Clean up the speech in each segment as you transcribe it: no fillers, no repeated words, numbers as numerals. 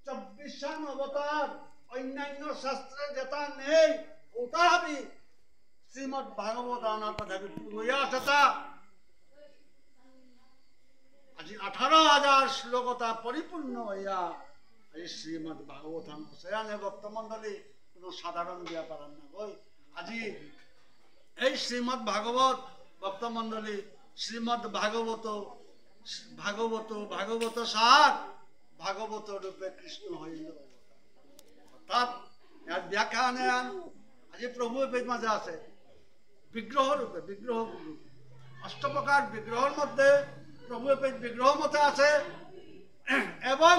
24 অবতার অন্যান্য শাস্ত্রে যেটা নেই ওটা আমি শ্রীমদ ভাগবত আনার কথা লইয়া আসা আজি 18,000 শ্লোকতা পরিপূর্ণ হইয়া এই শ্রীমদ ভাগবত সেখানে ভক্তমণ্ডলী কোনো সাধারণ দিয়া পারেন না কই আজি এই শ্রীমদ ভাগবত ভক্তমণ্ডলী শ্রীমদ ভাগবত ভাগবত সার ভাগবত রূপে কৃষ্ণ হইল অর্থাৎ এর ব্যাখ্যা নেন আজি প্রভু মাঝে আছে বিগ্রহ রূপে বিগ্রহ অষ্টপ্রকার বিগ্রহের মধ্যে প্রভু বিগ্রহ মতে আছে এবং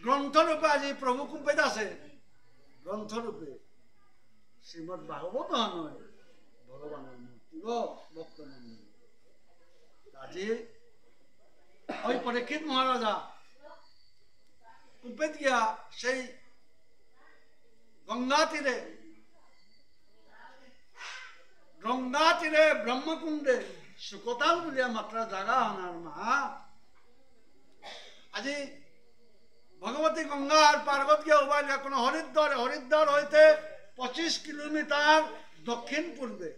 গ্রন্থরূপে আজি প্রভু কুম্পেত আছে গ্রন্থরূপে শ্রীমদ ভাগবত নয় ভগবানের মূর্তি ভক্ত আজি ওই পরীক্ষিত মহারাজা কুম্পেত গিয়া সেই গঙ্গা তীরে ব্রহ্মকুণ্ডে সুকতাল বলিয়া মাত্রা জাগা আনার মা আজি ভগবতী গঙ্গা আর পার্বত গিয়া উভয় কোনো হরিদ্বার হইতে 25 কিলোমিটার দক্ষিণ পূর্বে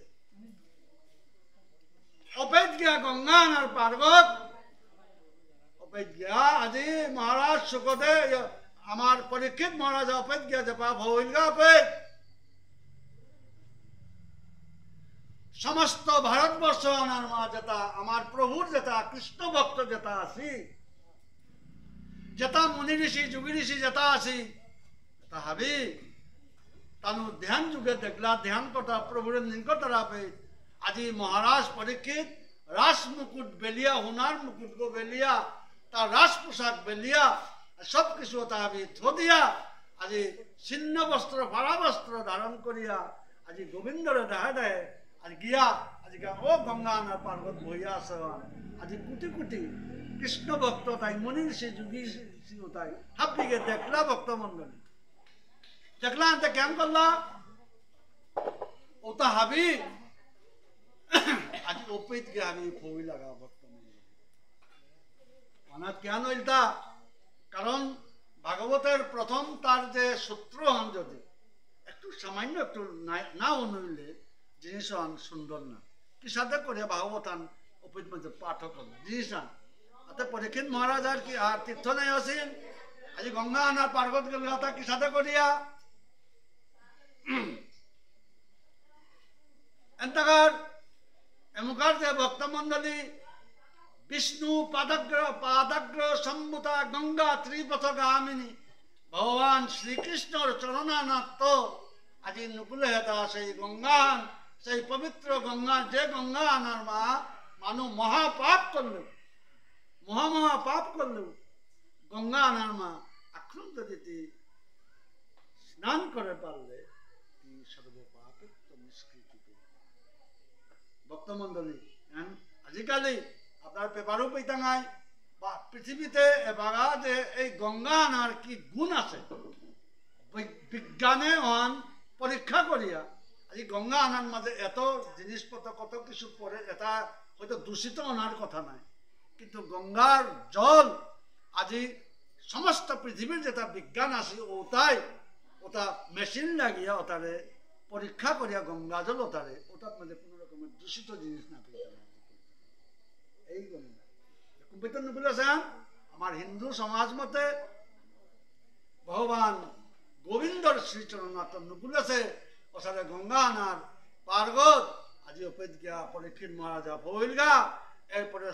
অপেত গিয়া গঙ্গা আর পার্বত অপেত গিয়া আজি মহারাজ সুখদেব আমার পরীক্ষিত মহারাজ অপেত গিয়া যেপা ভৌলগা অপেত সমস্ত ভারতবর্ষ আনার মা যেটা আমার প্রভুর যেটা কৃষ্ণ ভক্ত যেটা আছি যেটা মুনি ঋষি যোগী ঋষি যেটা আছি এটা হাবি তানু ধ্যান যুগে দেখলা ধ্যান কথা প্রভুর নিকটর আপে আজি মহারাজ পরীক্ষিত রাস মুকুট বেলিয়া হুনার মুকুট গো বেলিয়া তার রাস পোশাক বেলিয়া সব কিছু তা আমি থদিয়া আজি ছিন্ন বস্ত্র ফাড়া বস্ত্র ধারণ করিয়া আজি গোবিন্দরে দেখা দেয় আর গিয়া আজি ও গঙ্গা না পার্বত বইয়া আছে আজি কোটি কোটি কৃষ্ণ ভক্ত তাই মুনি ঋষি যোগী ঋষি তাই হাবিকে দেখলা ভক্ত মন্ডলী দেখলা আনতে কেম করলা ওটা হাবি আজি ওপেত গে হাবি ফই লাগা ভক্ত মন্ডলী অনাথ কেন হইলতা কারণ ভাগবতের প্রথম তার যে সূত্র হন যদি একটু সামান্য একটু না অনুইলে জিনিস সুন্দর না কি সাথে করে ভাগবতান অপিত মধ্যে পাঠক জিনিস না তাতে পরীক্ষিত মহারাজ আর কি আর তীর্থ নাই আসেন আজি গঙ্গা আনার পার্বত গেল কি সাথে করিয়া এন্তকার এমুকার যে ভক্তমণ্ডলী বিষ্ণু পাদাগ্র সম্মুতা গঙ্গা ত্রিপথগামিনী ভগবান শ্রীকৃষ্ণর চরণানাত্ম আজি নুকুলে হেতা সেই গঙ্গান সেই পবিত্র গঙ্গা যে গঙ্গা আনার মা মানুষ মহাপাপ করলেও গঙ্গা আনার মা এখন যদি স্নান করে পারলে সর্বপাপিত্ব নিষ্কৃতি ভক্তমণ্ডলী আজিকালি আপনার পেপারও পেতাঙায় বা পৃথিবীতে এবারা যে এই গঙ্গা আনার কি গুণ আছে বিজ্ঞানে পরীক্ষা করিয়া আজি গঙ্গা আনার মাঝে এত জিনিসপত্র কত কিছু পরে এটা হয়তো দূষিত আনার কথা নাই কিন্তু গঙ্গার জল আজি সমস্ত পৃথিবীর যেটা বিজ্ঞান আছে ওটা মেশিন লাগিয়া ওটারে পরীক্ষা করিয়া গঙ্গা জল ওটার মধ্যে কোন রকমের দূষিত জিনিস না এই গঙ্গা কুম্পিতন বলেছেন আমার হিন্দু সমাজ মতে ভগবান গোবিন্দর শ্রীচরণাথ বলেছে ওসারে গঙ্গা আনার পার্বত আজি অপেত গিয়া পরীক্ষিত মহারাজা ভৈলগা এরপরে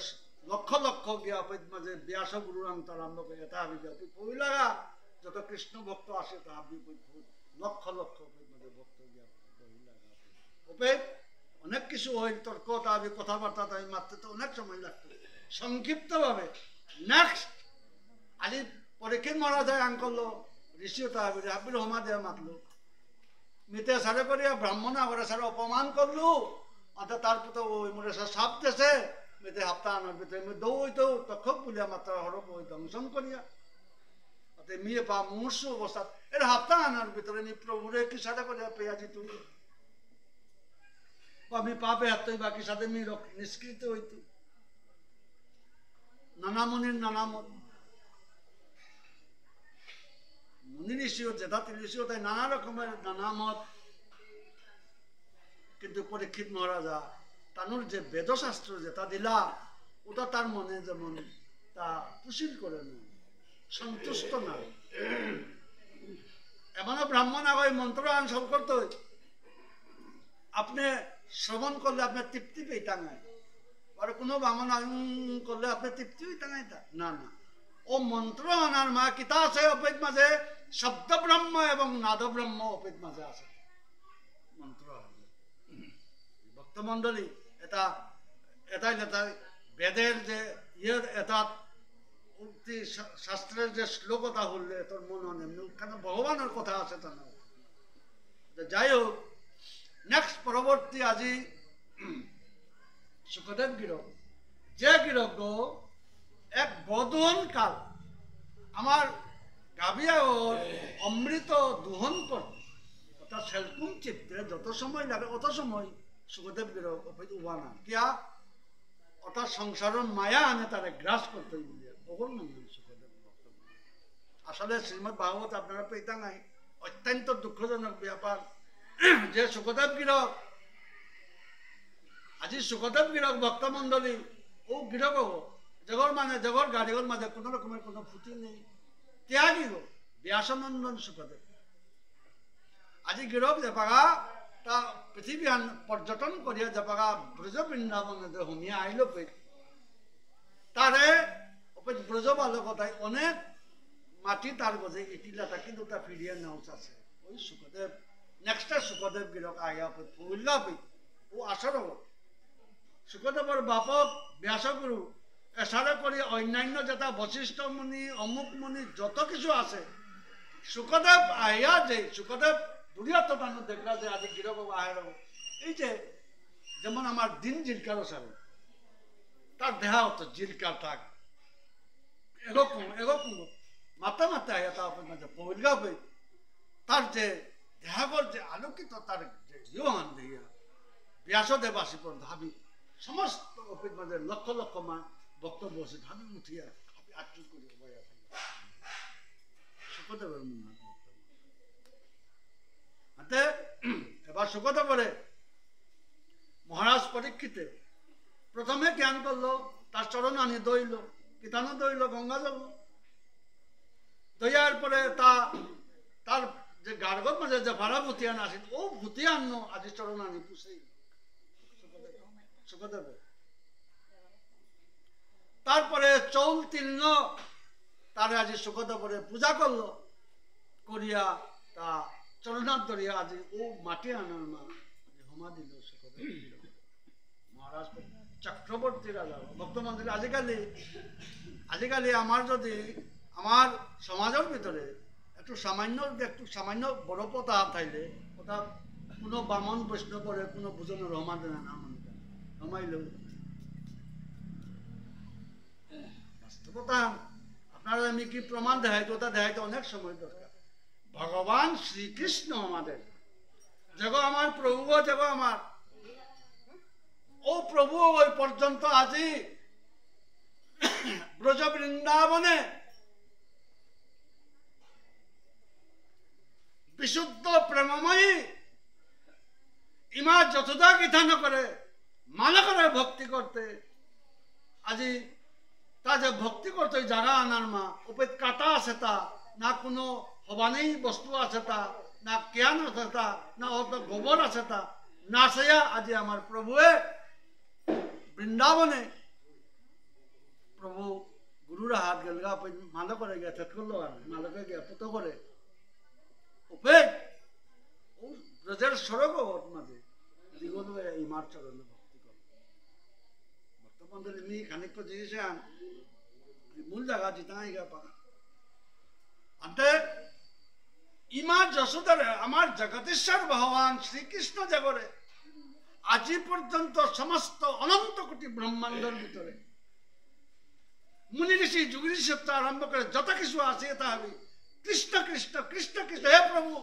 লক্ষ লক্ষ গিয়া অপেত মাঝে ব্যাস গুরুরান্ত আরম্ভ করে এটা আমি ভৈলাগা যত কৃষ্ণ ভক্ত আসে তা আমি লক্ষ লক্ষ মাঝে ভক্ত গিয়া ভৈলাগা অপেত অনেক কিছু হইল তর্ক আমি কথাবার্তা আমি মারতে তো অনেক সময় লাগতো সংক্ষিপ্ত ভাবে নেক্সট আজি পরীক্ষিত মহারাজা আন করলো ঋষিটা হাবির হোমা দেওয়া মাতলো মিতে সারে করিয়া ব্রাহ্মণ করে সারে অপমান করলু অর্থাৎ তারপর ওই মোরে সাপ দেশে মেতে হাপ্তা আনার ভিতরে দৌড়তো তক্ষক বলিয়া মাত্রা হরপ ওই দংশন করিয়া অর্থাৎ মেয়ে পা মুহূর্ষ অবস্থা এর হাপ্তা আনার ভিতরে নি প্রভুরে কি সাথে করিয়া পেয়াজি তুলি আমি পাপে হাত বাকি সাথে মেয়ে নিষ্কৃত হইত নানা মুনির নানা মত, মুনি ঋষিও যেটা ঋষিও তাই নানা রকমের নানা মত। কিন্তু পরীক্ষিত মহারাজা তানুর যে বেদশাস্ত্র যেটা দিলা ওটা তার মনে যেমন তা কুশীল করে না, সন্তুষ্ট না। এমনও ব্রাহ্মণ আগে মন্ত্র আনসল করতে আপনি শ্রবণ করলে আপনার তৃপ্তি পেয়ে টাঙায়, আর কোনো ব্রাহ্মণ করলে আপনার তৃপ্তি টাঙায় না না। ও মন্ত্র আনার মা কিতা আছে অপেত মাঝে শব্দ ব্রহ্ম এবং নাদ ব্রহ্ম অপেত মাঝে আছে মন্ত্র। ভক্তমণ্ডলী এটা এটাই বেদের যে এটা উক্তি শাস্ত্রের যে শ্লোকতা হলে তোর মনে হয় কেন ভগবানের কথা আছে তা না। যাই হোক, নেক্সট পরবর্তী আজি সুখদেব গিরক, যে গিরক এক বদন কাল আমার গাভিয়া অমৃত দোহন করতে অর্থাৎ সেলকুম চিত্তে যত সময় লাগে অত সময় সুখদেব গিরক উবা না কিয়া অর্থাৎ সংসারের মায়া আনে তারা গ্রাস করতে সুখদেব। আসলে শ্রীমদ ভাগবত আপনারা পেতা নাই, অত্যন্ত দুঃখজনক ব্যাপার যে সুখদেব গিরক আজি সুখদেব গিরক ভক্তমণ্ডলী ও গিরক জগর মানে জগর গাড়ির মাঝে কোন রকমের কোনো ফুটি নেই, ত্যাগী গো ব্যাসনন্দন সুখদেব। আজি গিরক যে পাগা তা পৃথিবী পর্যটন করিয়া যে পাগা ব্রজ বৃন্দাবনে হুমিয়া আইল পে তারে ব্রজ বালকতায় অনেক মাটি তার গজে ইটিলাটা কিন্তু তা ফিরিয়ে নেওয়া আছে ওই সুখদেব। নেক্সট সুখদেব গিরক আয়া ফুল্লা পে ও আসর সুখদেবর বাপক ব্যাসগুরু এসারে করি অন্যান্য যেটা বশিষ্ঠ মুনি অমুক মুনি যত কিছু আছে সুখদেব আয়া যে সুখদেব দুনিয়াত টানো দেখলা যে আজ গিরক আহের এই যে যেমন আমার দিন জিলকার সারে তার দেহা হতো জিলকার থাক এরকম এরকম মাথা মাথা আয়া তা আপনার পৌলগা পে তার যে দেহাগর যে আলোকিত তার যে ইহান দিয়া ব্যাসদেব আসি পর ভাবি সমস্ত মাঝে লক্ষ লক্ষ মা বক্তব্য আছে ভাবি উঠিয়া ভাবি আশ্চর্য করি সুখদেবের মনে এবার সুখদেবরে মহারাজ পরীক্ষিতে প্রথমে জ্ঞান করলো তার চরণ আনি দইল কিতানো দইল গঙ্গা জল দইয়ার পরে তার যে গার্গত মাঝে যে ভাড়া ভুতিয়ান আসিল ও ভুতিয়ান আজি চরণ আনি পুষেই সুখদেব। তারপরে চৌল তিন্ন তারে আজি সুখদেবরে পূজা করলো করিয়া তা চরণাত ধরিয়া আজি ও মাটি আনার মা হোমা দিল সুখদেব মহারাজ চক্রবর্তী রাজা ভক্তমন্দির। আজিকালি আমার যদি আমার সমাজের ভিতরে একটু সামান্য বড় পতা থাইলে ওটা কোনো বামন বৈষ্ণবরে কোনো বুঝনের রহমা দেনা না মনে রমাইল বাস্তবতা আপনারা আমি কি প্রমাণ দেখাইতো ওটা দেখাইতে অনেক সময় দরকার। ভগবান শ্রীকৃষ্ণ আমাদের যেগো আমার প্রভু যেগো আমার ও প্রভু ওই পর্যন্ত আজি ব্রজ বৃন্দাবনে বিশুদ্ধ প্রেমময়ী ইমা যতদা গীতান করে মানা করে ভক্তি করতে আজি তা যে ভক্তি করতে জাগা আনার মা উপে কাটা আছে তা না কোনো হবানেই বস্তু আছে তা না জ্ঞান আছে তা না অত গোবর আছে তা না সেয়া আজি আমার প্রভুয়ে বৃন্দাবনে প্রভু গুরুর হাত গেলগা মালক করে গিয়ে থেত করলো আর মালকে গিয়ে পুতো করে উপে ও ব্রজের সড়ক মাঝে দিগল ইমার চরণে ভক্তি করে ভক্তমন্ডলী মি খানিক জিনিস আন মূল জায়গা জিতাই গা পা আন্তে ইমার যশোদারে আমার জগদীশ্বর ভগবান শ্রীকৃষ্ণ জগরে আজি পর্যন্ত সমস্ত অনন্ত কোটি ব্রহ্মাণ্ডের ভিতরে মুনি ঋষি যুগ ঋষি আরম্ভ করে যত কিছু আছে তা হবে কৃষ্ণ কৃষ্ণ কৃষ্ণ কৃষ্ণ হে প্রভু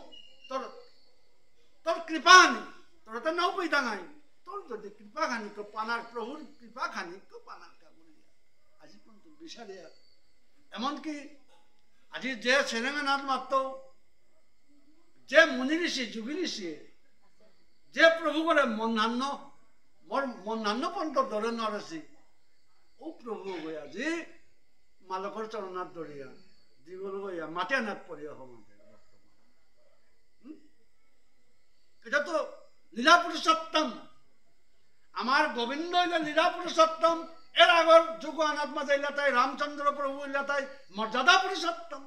তোর তোর কৃপা হানি তোর তো নাও পৈতা নাই তোর যদি কৃপা খানি তো পানার প্রভুর কৃপা খানি তো পানার কা বলিয়া আজি পর্যন্ত বিচারিয়া এমনকি আজি যে সেরেঙ্গা নাথ মাত্র যে মুনি ঋষি যোগী ঋষি যে প্রভু করে মনান্য পর্যন্ত ধরে নরেছি ও প্রভু গৈ আজি মালকর চরণাত ধরিয়া দিগল গইয়া মাতে নাথ পড়িয়া সমাধে এটা তো লীলা পুরুষোত্তম আমার গোবিন্দ হইলে লীলা পুরুষোত্তম এর আগর যুগ আনাত মাঝে তাই রামচন্দ্র প্রভু হইলে তাই মর্যাদা পুরুষোত্তম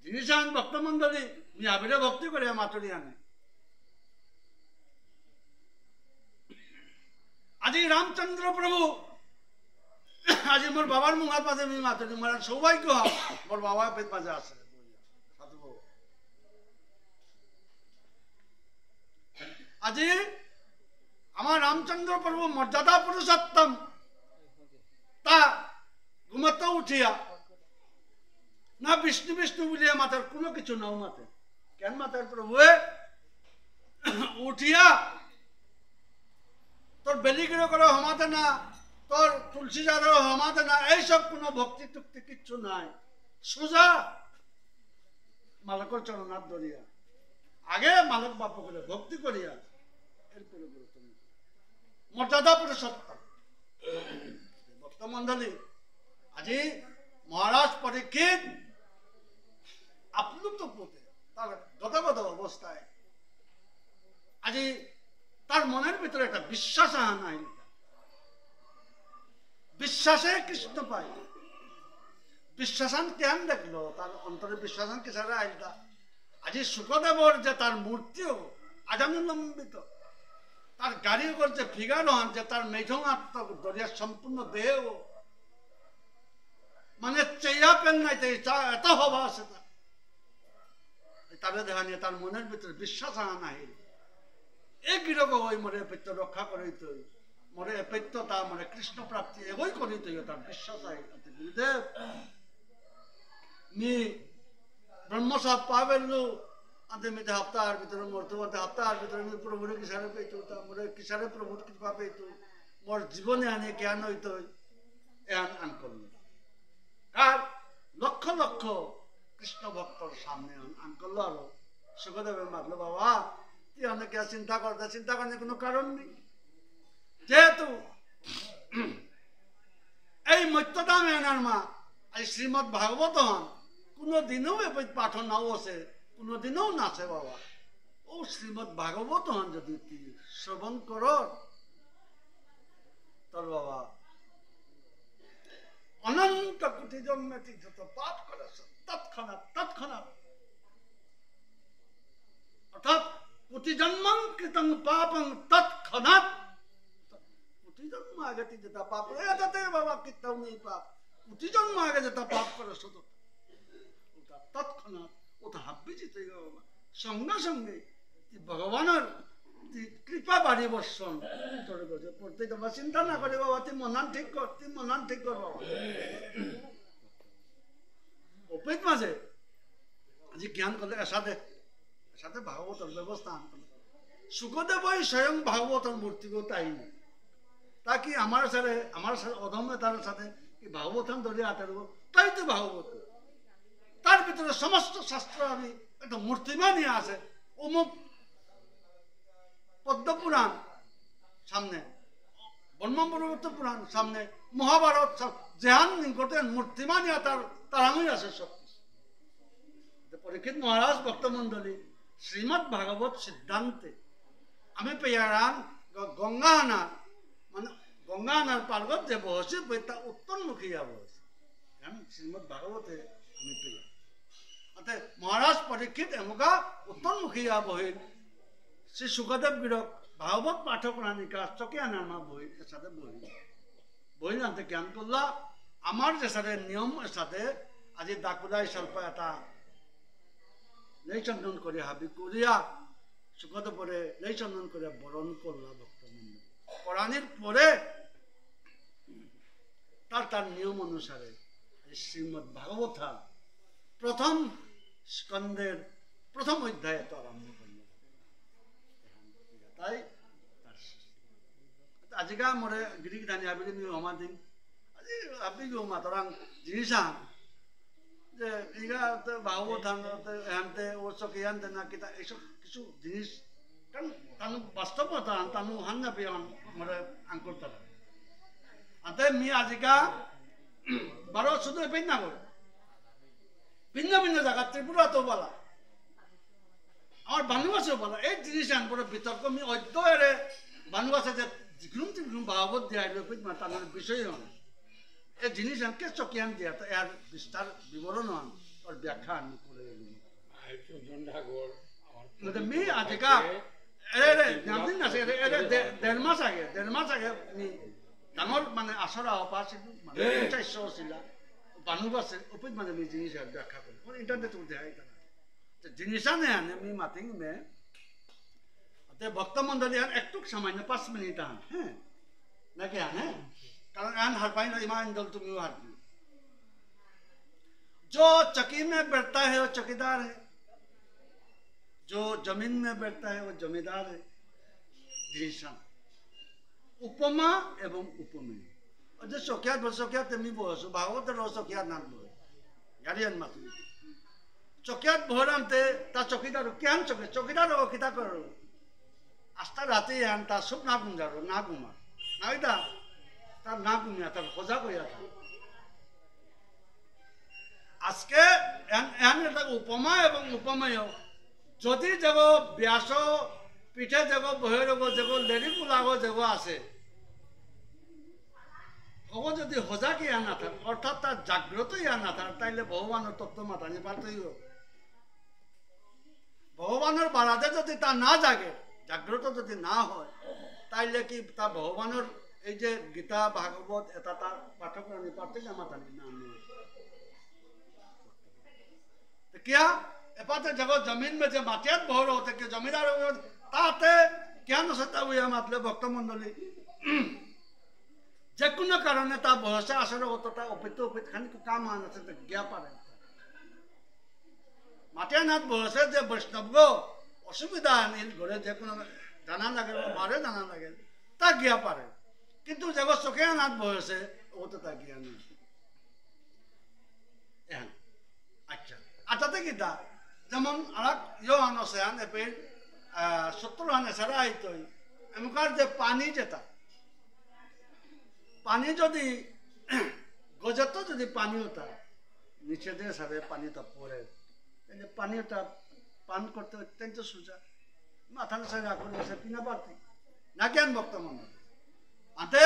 জিনিস আন ভক্তমন্ডলী মিয়াবিরে ভক্তি করে মাতুরি আনে আজি রামচন্দ্র প্রভু আজি মোর বাবার মুখার মাঝে আমি মাতুরি মারার সৌভাগ্য মোর বাবা পেট মাঝে আছে আজি আমার রামচন্দ্র প্রভু মর্যাদা পুরুষোত্তম তা ঘুমাতে উঠিয়া না বিষ্ণু বিষ্ণু বলিয়া মাতার কোনো কিছু নাও মাতে কেন মাতার প্রভু উঠিয়া তোর বেলিগিরো করে হমাতে না তোর তুলসী জারেও হমাতে না এইসব কোনো ভক্তি টুক্তি কিচ্ছু নাই সোজা মালকর চরণাত ধরিয়া আগে মালক বাপ করে ভক্তি করিয়া এরপরে মর্যাদা পুরুষোত্তম ভক্তমন্ডলী আজি মহারাজ পরীক্ষিত আপ্লুত পোতে তার গতগত অবস্থায় আজি তার মনের ভিতরে একটা বিশ্বাস আনাই বিশ্বাসে কৃষ্ণ পাই বিশ্বাসান কেন দেখলো তার অন্তরে বিশ্বাসান কিসারে আইলটা আজি শুকদেবর যে তার মূর্তিও আজানুলম্বিত তার গাড়ি করছে ফিগার হন যে তার মেঘং আত্ম দরিয়ার সম্পূর্ণ দেহ মানে চেয়া পেন নাই এত হবা আছে তারে দেখা নিয়ে তার মনের ভিতরে বিশ্বাস আনা নাই এই গিরক ওই মরে পেত্য রক্ষা করিত মরে পেত্য তা মরে কৃষ্ণ প্রাপ্তি এগোই করিত তার বিশ্বাস আই গুরুদেব মি ব্রহ্মসাপ পাবেলু আতে মিতে হপ্তার ভিতরে মর্তবাতে হপ্তার ভিতরে আমি প্রভুরে কিসারে পেয়েছো তা মোরে কিসারে প্রভুর কৃপা পেয়েছো মোর জীবনে আনে জ্ঞান হইতো এন আন করল আর লক্ষ লক্ষ কৃষ্ণ ভক্তর সামনে আন করলো আরো সুখদেবে মাতলো বাবা তুই অনেকে চিন্তা করার কোনো কারণ নেই যেহেতু এই মত্যদাম এনার মা এই শ্রীমদ ভাগবত হন কোনোদিনও পাঠ নাও আছে কোনোদিনও নাচে বাবা ও শ্রীমদ ভাগবত হন যদি তুই শ্রবণ কর তোর বাবা অনন্ত কোটি জন্মে তুই যত পাপ করেছ তৎক্ষণাৎ অর্থাৎ কোটি জন্মং কৃতং পাপং তৎক্ষণাৎ কোটি জন্ম আগে তুই যেটা পাপ করে এটাতে বাবা কীর্তন নেই পাপ কোটি জন্ম আগে যেটা পাপ করেছ ওটা তৎক্ষণাৎ ওটা হাব্বিজিত বাবা সঙ্গে সঙ্গে ভগবানের কৃপা বাড়ি বর্ষণ তোর কাছে পড়তে তোমার চিন্তা না করে বাবা তুই মনান ঠিক কর বাবা ওপেত মাঝে আজি জ্ঞান করলে সাথে ভাগবতর ব্যবস্থা আন করলে সুখদেবই স্বয়ং ভাগবতর মূর্তিকেও তাই না তা কি আমার সাথে অধম্য তার সাথে কি ভাগবতন ধরে আটারব তাই তো ভাগবত তার ভিতরে সমস্ত শাস্ত্র আমি একটা মূর্তিমা নিয়ে আসে অমুক পদ্মপুরাণ সামনে ব্রহ্মপুরবর্ত পুরাণ সামনে মহাভারত যেহান নিকটে মূর্তিমা নিয়ে তার আমি আছে সব পরীক্ষিত মহারাজ ভক্তমন্ডলী শ্রীমদ ভাগবত সিদ্ধান্তে আমি পেয়ারান গঙ্গা আনার পার্বত যে বসে তা উত্তরমুখী বসে কারণ শ্রীমদ ভাগবতে আমি পেয়া অর্থাৎ মহারাজ পরীক্ষিত এমুকা উত্তরমুখী বহিল শ্রী সুখদেব গিরক ভাগবত পাঠক রানিকা চকে আনার মা বই এর সাথে বই আনতে জ্ঞান করলা আমার যে সাথে নিয়ম এর সাথে আজি দাকুদাই স্বল্প এটা লেচন্দন করে হাবি করিয়া সুখদেব পরে লেচন্দন করে বরণ করলা ভক্তমন্ডলী পরাণীর পরে তার নিয়ম অনুসারে শ্রীমদ ভাগবতা প্রথম স্কন্ধের প্রথম অধ্যায়ে তো আরম্ভ করল তাই আজিকা মরে গিরি ধানি আবিলি মি হমা দিন আজি আপনি গো মাতরাং জিনিসান যে ইগা ভাগবত হানতে ও চকিয়ান না কিতা এইসব কিছু জিনিস কারণ তানু বাস্তবতা তানু হান না পেয়ান মরে আঙ্কুর তারা আতে মি আজিকা বারো শুধু ভিন্ন করে ভিন্ন ভিন্ন জায়গা ত্রিপুরা তো বলা আমার বানুয়াসেও বলা এই জিনিস আনপরে বিতর্ক মি অধ্যয়রে বানুয়াসে যে যিকোনো ভাগবত দিয়া তার বিষয় হন এই জিনিস আনকে চকিয়ান দিয়া তো এর বিস্তার বিবরণ হন ওর ব্যাখ্যা আমি করে মি আজিকা দিন আছে 1.5 মাস আগে মি ডাঙর মানে আসরা অপাসিত মানে 400 ছিল বানুবাসে উপর মানে মি জিনিস ব্যাখ্যা করে ইন্টারনেট দেখাই জিনিসানে আনে মি মাতিং মে ते भक्त मंडली एक सामान्य 5 मिनिट आन हैं ना क्या है कारण आन हर पाइन ईमान दल तुम यू हर जो चकी में बैठता है वो चौकीदार है जो जमीन में बैठता है वो जमींदार है जिनिसा उपमा एवं उपमेय और जो सोक्यात मी बोसो भागवत रो सोक्यात ना बोल यारियन मत सोक्यात भोरांते ता चौकीदार क्या चौकीदार को किता करो আস্তা রাতে আন তা সব না গুঞ্জারো না ঘুমা নাইদা তার না ঘুমিয়া তার খোঁজা কইয়া থাকে আজকে এন এটা উপমা এবং উপমেয় যদি যেগ ব্যাস পিঠে যেগ বহিরগ যেগ লেরি কুলাগ যেগ আছে হব যদি হজাকে আনা থাকে অর্থাৎ তার জাগ্রতই আনা থাকে তাইলে ভগবানের তত্ত্ব মাতানি পারতেই ভগবানের বাড়াতে যদি তা না জাগে জাগ্রত যদি না হয় তাইলে কি তা ভগবানের এই যে গীতা ভাগবত এটা তার পাঠক রানি পারতে না মাতানি না क्या एपाते जगह जमीन में जो माटियात भर होते कि जमींदार ताते क्या न सकता हुई मतलब भक्त मंडली যে কোনো কারণে তা ভরসা আসলে অতটা অপিত খানি কাম আনছে গিয়া পারে মাটিয়া নাথ ভরসা যে বৈষ্ণব গো অসুবিধা আনিল ঘরে যে কোনো জানা লাগে মারে জানা লাগে তা গিয়া পারে কিন্তু যে চোখে নাথ ভরসে ও তো তা গিয়া নেই আচ্ছা আচ্ছাতে কি তা যেমন আর ইয়ে আনছে আন এপের 70 আনে সারা আইতই এমকার যে পানি যেটা পানি যদি গজত যদি পানি হতা নিচে দিয়ে সারে পানিটা পড়ে পানিটা পান করতে অত্যন্ত সোজা মাথা সারে রাখুন পিনা পারতি না কেন বক্তব্য আতে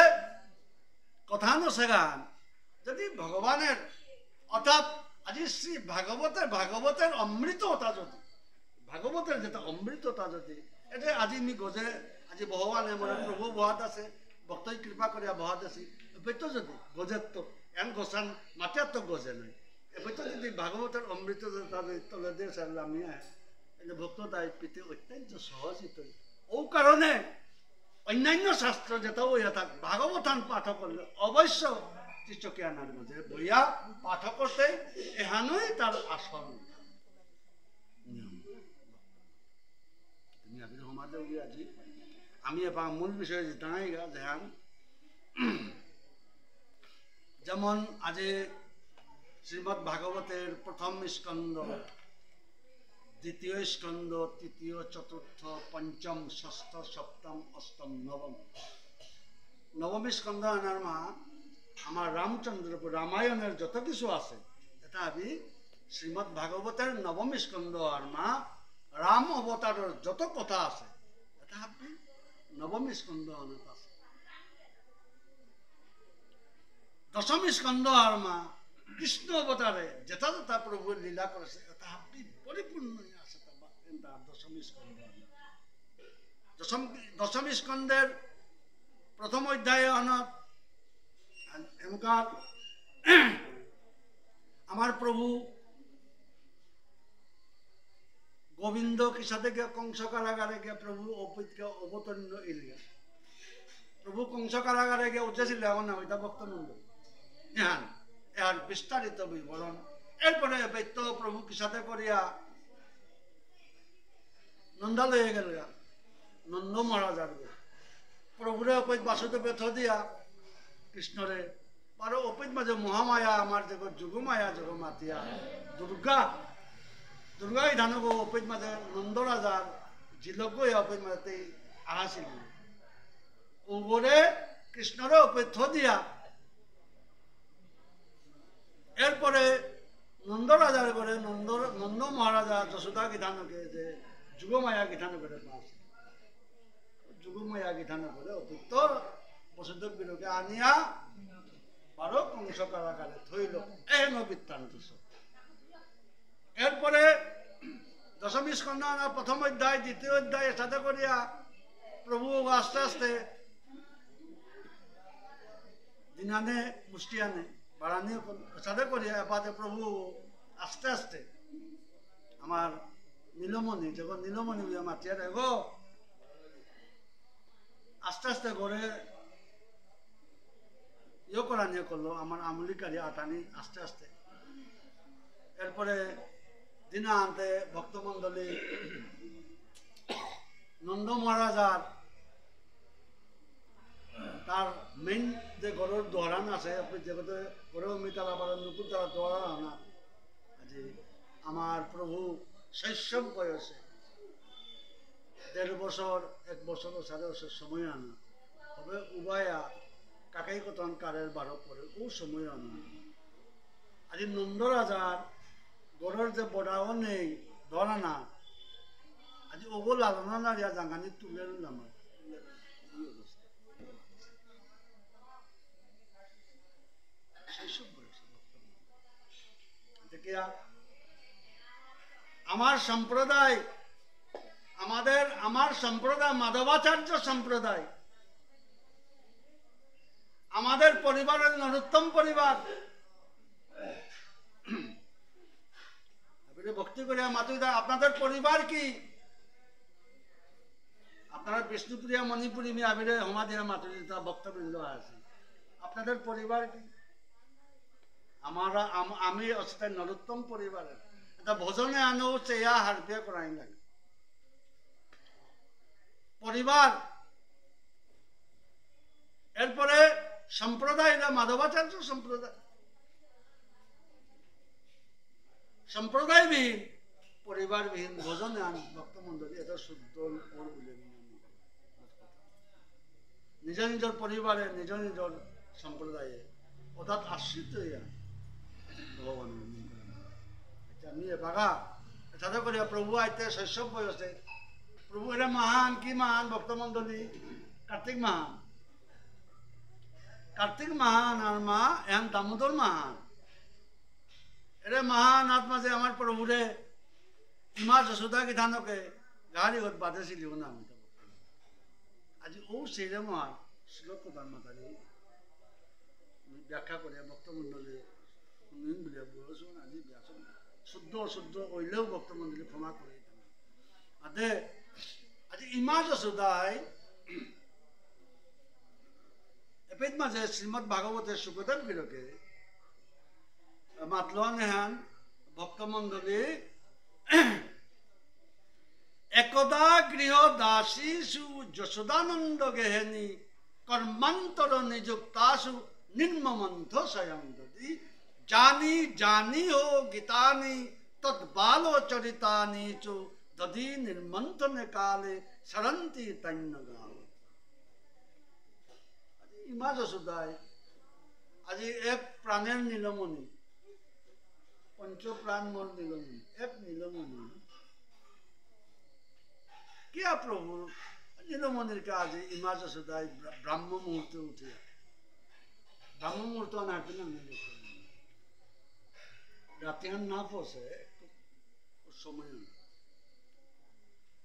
কথা নসেগান যদি ভগবানের অর্থাৎ আজি শ্রী ভাগবতের অমৃততা যদি ভাগবতের যেটা অমৃততা যদি এটা আজি নি গজে আজি ভগবানে মানে প্রভু বহাত আছে ভক্তই কৃপা করিয়া বহাত আছে এপেতো যদি গজের তো এন গোসান মাটিয়ার তো গজে নাই এপেতো যদি ভাগবতের অমৃত তলে দিয়ে সারলামি এলে ভক্ত তাই পেতে অত্যন্ত সহজিত ও কারণে অন্যান্য শাস্ত্র যেটা বইয়া থাক ভাগবতান পাঠ করলে অবশ্য চোখে আনার মধ্যে বইয়া পাঠ করতে এহানই তার আসল তুমি আপনি সমাজে আজি আমি এবার মূল বিষয়ে জানাই গা ধ্যান যেমন আজি শ্রীমদ্ ভাগবতের প্রথম স্কন্দ দ্বিতীয় স্কন্দ তৃতীয় চতুর্থ পঞ্চম ষষ্ঠ সপ্তম অষ্টম নবম স্কন্দ আনার মা আমার রামচন্দ্রপুর রামায়ণের যত কিছু আছে এটা আমি শ্রীমদ্ ভাগবতের নবম স্কন্দ আর মা রাম অবতারের যত কথা আছে এটা আপনি নবম স্কন্দ অনেক আছে দশম স্কন্দ আর মা কৃষ্ণ অবতারে যেটা যেটা প্রভুর লীলা করেছে এটা আপনি পরিপূর্ণ আছে দশম স্কন্দ দশম স্কন্দের প্রথম অধ্যায়ে অনাথ এমকার আমার প্রভু গোবিন্দ কি সাথে গিয়ে কংস কারাগারে গিয়ে প্রভু অবতীর্ণ ইলিয়া প্রভু কংস কারাগারে গিয়ে উঠেছিল এমন না ওইটা বক্তব্য হ্যাঁ এর বিস্তারিত বিবরণ এরপরে বৈত্য প্রভু কি সাথে করিয়া নন্দালয়ে গেল নন্দ মহারাজার প্রভুরে অপৈত বাসুদেবে থ দিয়া কৃষ্ণরে আর অপৈত মাঝে মহামায়া আমার জগৎ যুগমায়া জগ মাতিয়া দুর্গা দুর্গা ধানক অপৈত মাঝে নন্দরাজার জিলক অপৈত মাঝে আহাছিল ওরে কৃষ্ণরে অপৈত থ দিয়া এরপরে নন্দরাজার করে নন্দ মহারাজা যশোদা গীতানকে যে যুগমায়া গীতান করে পাস যুগমায়া গীতান করে অপৈত বসুদেব বিরোকে আনিয়া 12 কংস কারাগারে থইল এহেন বৃত্তান্ত। এরপরে দশমী স্কন্ধ প্রথম অধ্যায় দ্বিতীয় অধ্যায় সাথে করিয়া প্রভু আস্তে আস্তে দিনানে মুষ্টিয়ানে বাড়ানি সাথে করিয়া এপাতে প্রভু আস্তে আস্তে আমার নীলমণি যখন নীলমণি মাতিয়া গো আস্তে আস্তে করে ইয়ে করা নিয়ে করলো আমার আমলিকারি আটানি আস্তে আস্তে। এরপরে দিনা আনতে ভক্তমন্ডলী নন্দ মহারাজার তার মেইন যে গড়ের দোহরান আছে যেগুলো গড়েও মিতাল আবার নকুল তারা দোহরান আনা আজি আমার প্রভু শৈশব বয়সে 1.5 বছর 1 বছর 1.5 বছর সময় আনা তবে উভয়া কাকাই কতন কারের 12 পরে ও সময় আনা আজি নন্দ রাজার গড়ের যে বড়াও নেই ধরানা আজি ওগো লালনা নারিয়া জাঙ্গানি তুলে নিলাম আমার সম্প্রদায় আমার সম্প্রদায় মাধবাচার্য সম্প্রদায় আমাদের পরিবারের নরোত্তম পরিবার ভক্তি করে মাতুদা আপনাদের পরিবার কি আপনারা বিষ্ণুপ্রিয়া মণিপুরী আবিরে হমাদিয়া মাতুদা ভক্তবৃন্দ আছে আপনাদের পরিবার কি আমি অস্থায় নরোত্তম পরিবারের এটা ভোজনে আনো চেয়া হারপিয়া করাই লাগে পরিবার। এরপরে সম্প্রদায় মাধবাচার্য সম্প্রদায়বিহীন পরিবারবিহীন ভোজনে আন ভক্তমন্ডলী এটা শুদ্ধ ওর বলে নিজ নিজের পরিবারে নিজ নিজের সম্প্রদায়ে অর্থাৎ আশ্রিত হইয়া ভগবান আমি বাঘা সাথে করিয়া প্রভু আইতে শৈশব বয়সে প্রভু এটা মহান কি মহান ভক্তমন্ডলী কার্তিক মহান আর মা এন দামোদর মহান এরে মহান আত্মা যে আমার প্রভুরে ইমা যশোদা গীতানকে গাড়ি হত বাঁধেছিল না আমি আজি ও সেইরে মহান শ্লোক প্রধান মাতারি ব্যাখ্যা করে ভক্তমন্ডলী শুনিম বলে বলছেন আজি ব্যাসন শুদ্ধ অশুদ্ধ হইলেও ভক্তমন্ডলী ক্ষমা করে আদে আজি ইমা যশোদাই এপিত মাঝে শ্রীমদ ভাগবতের সুখদেব গিরকে মাতলোয়া নেহান ভক্তমন্ডলী একদা গৃহ দাসীষু যশোদানন্দ গেহেনি কর্মান্তর নিযুক্তাসু নির্মমন্থ স্বয়ং দদি জানি জানি হো গীতানি তদ্বালো চরিতানি চু দদি নির্মন্থনে কালে সরন্তি তৈন্য গাও। ইমা যশোদায় আজি এক প্রাণের নীলমণি পঞ্চপ্রাণ মোর নীলমণি এক নীলমণি কিয়া প্রভু নীলমণির কাজে ইমা যশোদায় ব্রাহ্ম মুহূর্তে উঠে ব্রাহ্ম মুহূর্ত নাকি না রাতে না পৌঁছে সময়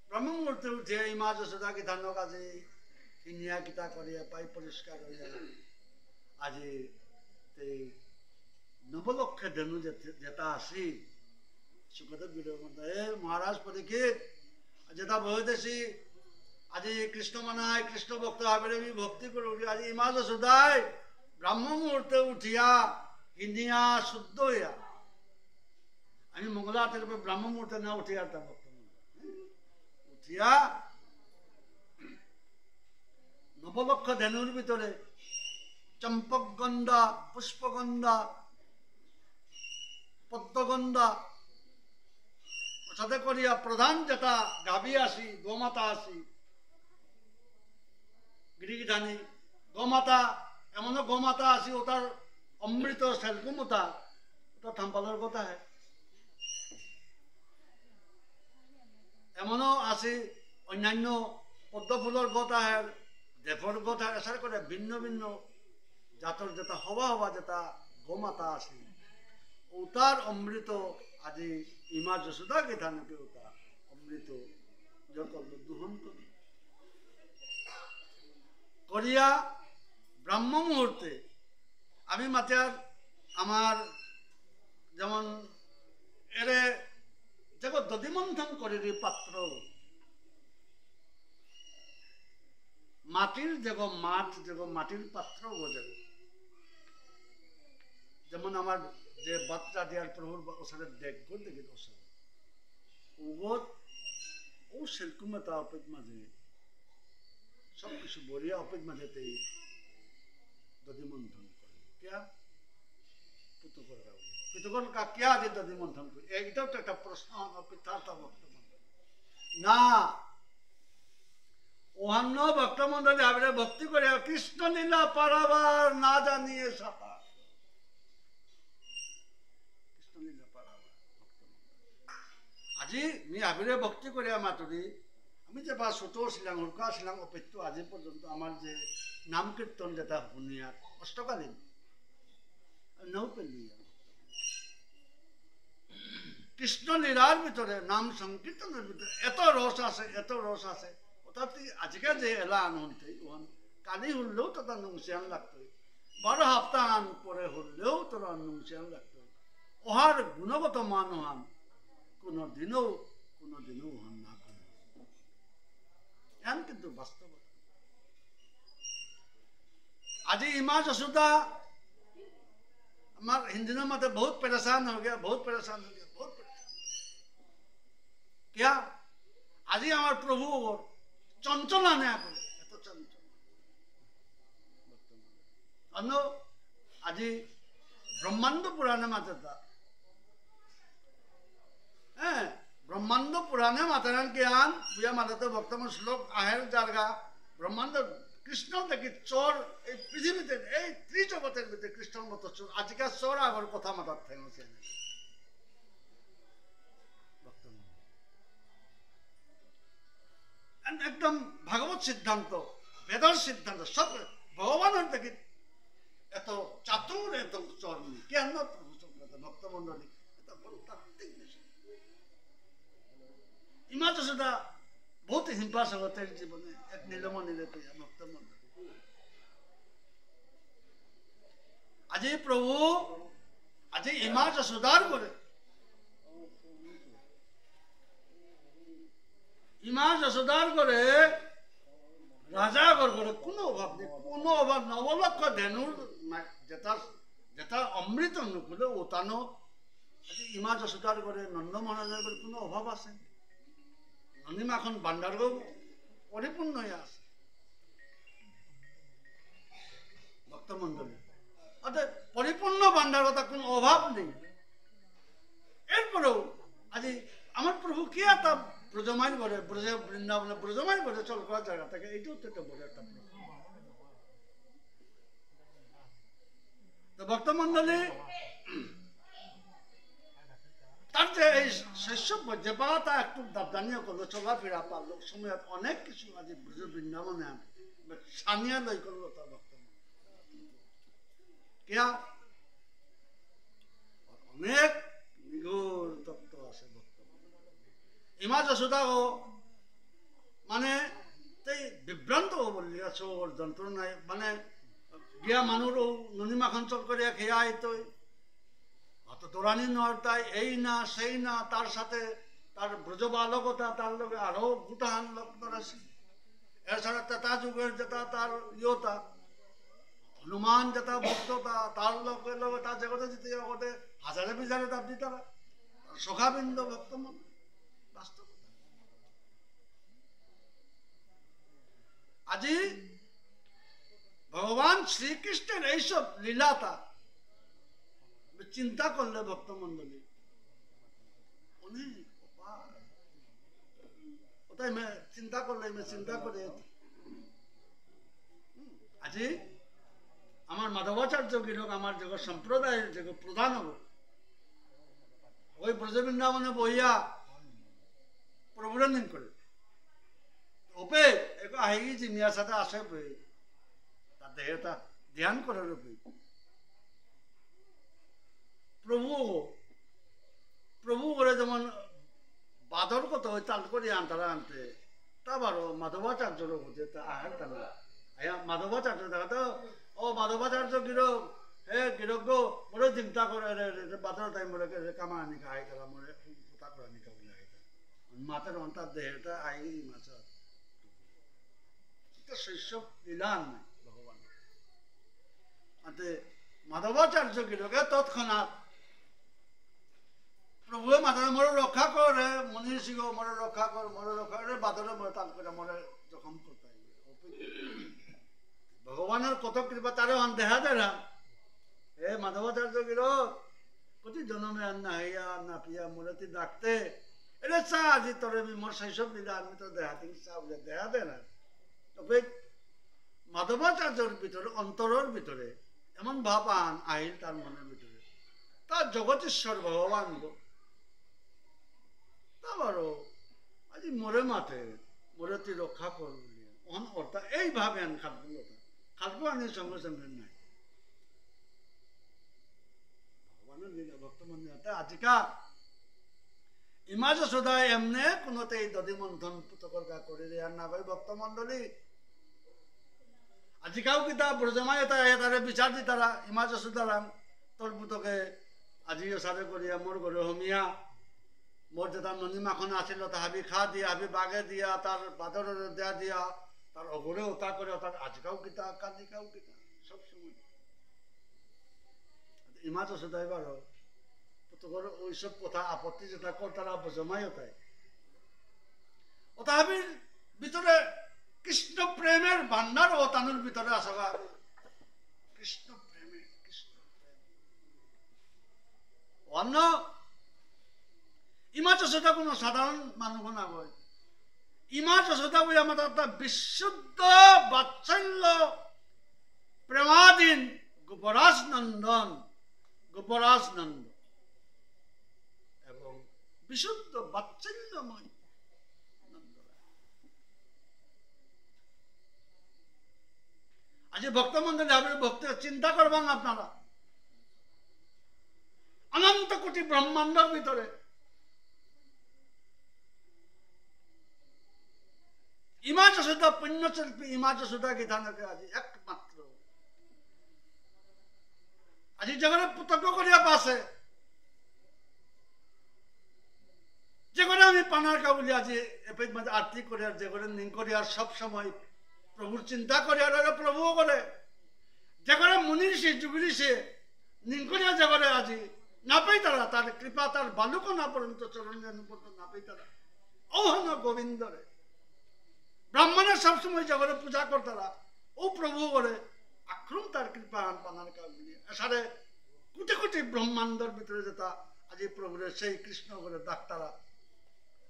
ব্রাহ্ম মুহূর্তে উঠে ইমা যশোদাকে ধান্য কাজে কিনিয়া কিতা করিয়া পাই পরিষ্কার হইয়া আজি এই নবলক্ষে ধেনু যেটা আসি সুখদেব বিরোধ মহারাজ পরীক্ষিত যেটা বহিতেছি আজি কৃষ্ণ মানায় কৃষ্ণ ভক্ত ভাবে ভক্তি করে উঠি আজি ইমা যশোদায় ব্রাহ্ম মুহূর্তে উঠিয়া কিনিয়া শুদ্ধ হইয়া আমি মঙ্গলাতের ব্রাহ্ম মুহূর্তে না উঠিয়া তা ভক্ত উঠিয়া নবলক্ষ ধেনুর ভিতরে চম্পকগন্ধা, পুষ্পগন্ধা, পদ্মগন্ধা সাথে করিয়া প্রধান যেটা গাভী আসি, গোমাতা আসি, গিরিধানী গোমাতা, এমনও গোমাতা আসি ওটার অমৃত সেলকুমতা ওটা থাম্পালের কথা হয়। এমনও আসি অন্যান্য পদ্মফুলের কথা হয়, দেবর কথা, এসার করে ভিন্ন ভিন্ন জাতর যেটা হওয়া হওয়া যেটা গোমাতা আসি ওটার অমৃত আজি ইমা যশোদা গীতানকে ওটা অমৃত যখন দোহন করিয়া ব্রাহ্ম মুহূর্তে আমি মাতার আমার যেমন এরে দেখো দধিমন্থন করে পাত্র মাটির দেখো মাঠ দেখো মাটির পাত্র বোঝে যেমন আমার যে বাচ্চা দেওয়ার প্রভুর ওসারে দেখবো দেখি ওসারে ওগর ও সেরকুমতা অপেক মাঝে সব কিছু বরিয়া অপেক মাঝেতেই দধিমন্থন করে क्या পুতুকর পুতুকর কা क्या যে দধিমন্থন করে এইটাও তো একটা প্রশ্ন পিতাতা বক্তব্য না ওহান্ন ভক্তমন্ডলী আবিরে ভক্তি করে কৃষ্ণ লীলা পারাবার না জানিয়ে সাপা কৃষ্ণ লীলা পারাবার আজি মি আবিরে ভক্তি করে মাতুরি আমি যে বা ছোট ছিলাম হুড়কা ছিলাম অপেক্ষা আজি পর্যন্ত আমার যে নাম কীর্তন যেটা শুনিয়া অষ্টকালীন নৌ পেলি কৃষ্ণ লীলার ভিতরে নাম সংকীর্তনের ভিতরে এত রস আছে ওটাতে আজকে যে এলা আনতে কালি হলেও তো তার নুংসিয়ান লাগতো 12 সপ্তাহ পরে হলেও তোর নুংসিয়ান লাগতো ওহার গুণগত মান হান কোনোদিনও হান না এন কিন্তু বাস্তবতা আজি ইমা যশোদা हमार हिंदी में मतलब बहुत परेशान हो गया बहुत क्या आज ही हमारे प्रभु चंचल आने तो चंचल अनो आज ब्रह्मांड पुराणे माता ब्रह्मांड पुराणे माता ज्ञान पूजा माता तो बर्तमान श्लोक आहेर जारगा ब्रह्मांड কৃষ্ণ দেখি চোর এই পৃথিবীতে এই ত্রিজগতের ভিতরে কৃষ্ণর মতো চোর আজকাল চোর আগর কথা মাথার থেমেছে একদম ভাগবত সিদ্ধান্ত বেদর সিদ্ধান্ত সব ভগবানের দেখি এত চাতুর এত চোর নেই কেন ভক্তমন্ডলী এটা বড় তাত্ত্বিক বিষয় ইমা যশোদা बहुत हिंसा होते हैं जीवन में एक नीलमणि रहते हैं भक्त मंडल आज प्रभु आज इमा যশোদার করে ইমা যশোদার করে রাজা করে কোনো অভাব নেই কোনো অভাব নবলক্ষ ধেনুর যেটা অমৃত নুকুলে ওতানো আজ ইমা যশোদার করে নন্দ মহারাজের করে কোনো অভাব আছে অনিমা এখন ভান্ডারও পরিপূর্ণ হয়ে আছে ভক্তমন্ডলী অর্থাৎ পরিপূর্ণ ভান্ডার কথা কোনো অভাব নেই এরপরেও আজি আমার প্রভু কি একটা ব্রজমাইন করে বৃন্দাবনে ব্রজমাইন করে চল করার জায়গা থেকে এইটাও তো একটা বড় একটা প্রশ্ন তো ভক্তমন্ডলী তার যে এই শস্য যেবা তা একটু দাবদানিও করলো চলাফেরা পারলো সময় অনেক কিছু আজ ব্রজ বৃন্দাবনে সানিয়া লই করলো তার বক্তব্য কেয়া অনেক নিগূঢ় তত্ত্ব আছে বক্তব্য ইমা যশোদা ও মানে তাই বিভ্রান্ত বললি চোর যন্ত্রণায় মানে গিয়া মানুষও ননিমাখন চল করিয়া খেয়া আইতই অত দৌড়ানি নয় এই না সেই না তার সাথে তার ব্রজবালকতা তার লগে আরো গুটাহান লোক আছে এছাড়া তেতা যুগের যেটা তার ইয়তা হনুমান যেটা ভক্ততা তার লগে লগে তার জগতে দিতে জগতে হাজারে বিজারে তার দিতারা সখাবিন্দ ভক্তমান বাস্তবতা আজি ভগবান শ্রীকৃষ্ণের এইসব লীলাটা চিন্তা করলে ভক্তমন্ডলী অনেক ওটাই চিন্তা করলে চিন্তা করে আজি আমার মাধবাচার্য গিরক আমার যে সম্প্রদায়ের যে প্রধান হব ওই ব্রজবৃন্দাবনে বইয়া প্রভুরঞ্জন করে ওপে একো আহি জিনিয়ার সাথে আসে তার দেহটা ধ্যান করার উপরে প্রভু করে যেমন বাদর কত ওই তাল করে আনতারা আনতে তারপরও মাধবাচার্যর হচ্ছে তা আহার তারা মাধবাচার্য দেখা তো ও মাধবাচার্য গিরক হে গিরক গো মোরে চিন্তা করে বাদর টাইম মোরে কামা আনি খাই তারা মোরে পুতা করে আনি খাবি মাথার অন্তার দেহটা আই মাছ শৈশব লীলান নাই ভগবান মাধবাচার্য গিরকে তৎক্ষণাৎ প্রভুয়ে মাথায় মোরে রক্ষা করে মনির সিংহ মোরে রক্ষা করে বাদরে মোরে তাল করে মোরে জখম করতে ভগবানের কত কৃপা তারে দেখা দেয় না হে মাধবাচার্য গিরক কতি জনমে আর না হইয়া আর না পিয়া মোরে তুই ডাকতে এটা চা আজি তোরে মোর শৈশব লীলা আমি তো দেখাতে চা বলে দেখা দেয় না তবে মাধবাচার্যর ভিতরে অন্তরের ভিতরে এমন ভাব আন আহিল তার মনের ভিতরে তার জগতেশ্বর ভগবান তারপরও আজি মোরে মাঠে মোরে তুই রক্ষা কর বলি অর্থাৎ এইভাবে আন খালকু আনি সঙ্গে সঙ্গে নাই ভগবানের লীলা ভক্তমন্দির আজিকা ইমা যশোদা এমনে কোনোতে এই দধি মন্থন পুতকর্কা করে আর না ভাই ভক্তমন্ডলী আজিকাও কিতা ব্রজমাই তারে বিচার দি তারা ইমা যশোদারাম তোর পুতকে আজি সারে করিয়া মোর ঘরে হমিয়া মোর যে তার ননী মাখন আছিল তা হাবি খা দিয়া হাবি বাগে দিয়া তার বাদর দেয়া দিয়া তার অঘরে ওতা করে তার আজিকাও কিতা কালিকাও কিতা সবসময় ইমা যশোদা এবারও পুতকর ওইসব কথা আপত্তি যেটা কর তারা ব্রজমাই ওতায় ওতা হাবির ভিতরে কৃষ্ণ প্রেমের ভান্ডার ও তানুর ভিতরে আসা কৃষ্ণ প্রেমে অন্য ইমা যশোদা কোনো সাধারণ মানুষ না বই ইমা যশোদা বই আমার একটা বিশুদ্ধ বাৎসল্য প্রেমাধীন গোপরাজ নন্দন এবং বিশুদ্ধ বাৎসল্যময় আজ ভক্তমন্ডলী আপনার ভক্তি চিন্তা করবেন আপনারা অনন্ত কোটি ব্রহ্মাণ্ডের ভিতরে ইমা যশোদা পুণ্যশিল্পী ইমা যশোদা গীতানকে আজি একমাত্র আজি যেখানে পুতজ্ঞ করিয়া পাশে যেখানে আমি পানার কাবুলি আজি এপেজ মাঝে আরতি করিয়ার যেখানে নিং করিয়ার সব সময় প্রভুর চিন্তা করিয়ার প্রভুও করে যেখানে মুনি সে যুগলি সে নিং করিয়া যেখানে আজি না পাই তারা তার কৃপা তার বালুক না পর্যন্ত চরণ পর্যন্ত না পাই তারা ওহন গোবিন্দরে ব্রাহ্মণের সবসময় যেখানে পূজা করতারা ও প্রভু করে আক্রম তার কৃপা পানার কাবুলি এসারে কোটি কোটি ব্রহ্মাণ্ডের ভিতরে যেটা আজি প্রভুরে সেই কৃষ্ণ করে ডাক্তারা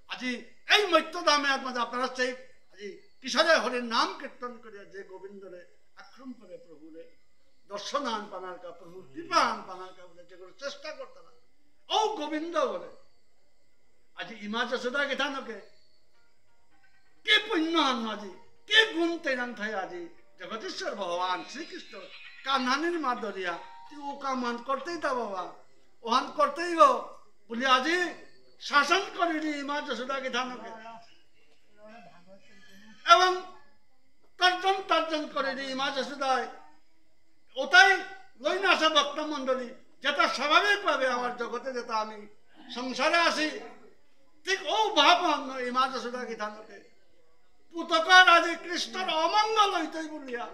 আজি এই মৈত্য দামে আপনারা সেই আজি কিশোরে হরির নাম কীর্তন করিয়া যে গোবিন্দরে আক্রম করে প্রভুরে দর্শন আন পানার কা প্রভু কৃপা আন পানার কা বলে যে চেষ্টা করতারা ও গোবিন্দ বলে আজি ইমা যশোদা গীতানকে কে পুণ্য আন আজি কে গুণ তেরান থাই আজি জগদীশ্বর ভগবান শ্রীকৃষ্ণ কান্নানির মাধুরিয়া তুই ও কামান করতেই তা বাবা ওহান করতেই গো বলি আজি শাসন করিনি ইমা যশোদা গীতানকে এবং তর্জন করিনি ইমা যশোদায় ওটাই লই না আসা ভক্ত মন্ডলী যেটা স্বাভাবিকভাবে আমার জগতে যেটা আমি সংসারে আসি ঠিক ও ভাব ইমা যশোদা গীতানকে পুতকার আজি কৃষ্ণর অমঙ্গল হইতেই বলিয়া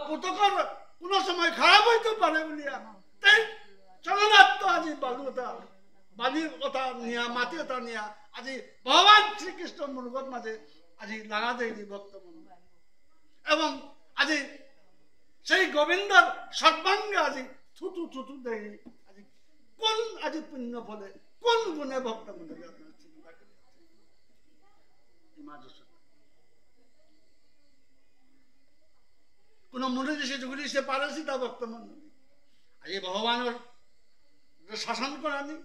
পুতকার কোন সময় খারাপ হইতে পারে বলিয়া তাই চলনাত্ম আজি বালির কথা নিয়া মাটি কথা নিয়া আজি ভগবান শ্রীকৃষ্ণ মুরগত মাঝে আজি লাগা দেয়নি ভক্ত এবং আজি সেই গোবিন্দর সর্বাঙ্গে আজি থুতু থুতু দেই আজি কোন আজি পুণ্য ফলে কোন গুণে ভক্ত মন্ডলী আপনার চিন্তা করে কোন মনে সে যুগলি সে পারেছি তা ভক্ত মন্ডলী আজি ভগবানের শাসন করানি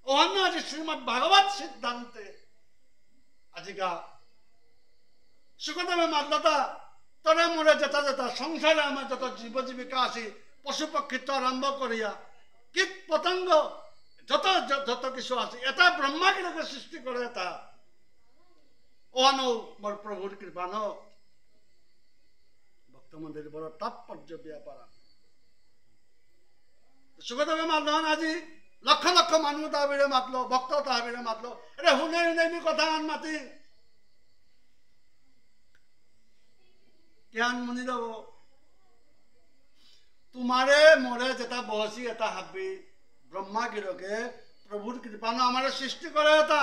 অন্য আজি শ্রীমৎ ভাগবত সিদ্ধান্তে আজিকা সুখদেব মাতলতা তরে মোরে যেতা যেতা সংসারে আমার যত জীব জীবিকা আছে পশু পক্ষী তো আরম্ভ করিয়া কীট পতঙ্গ যত যত কিছু আছে এটা ব্রহ্মাকে সৃষ্টি করে এটা অন মোর প্রভুর কৃপান ভক্ত মন্দির বড় তাৎপর্য ব্যাপার সুখদেবে মাতল আজি লক্ষ লক্ষ মানুষ তাহাবিরে মাতলো ভক্ত তাহাবিরে মাতলো এটা শুনে শুনে কথা আন মাতি জ্ঞান মনি যাব তোমারে মরে যেটা বসি এটা হাবি ব্রহ্মা গিরকে প্রভুর কৃপানো আমার সৃষ্টি করে এটা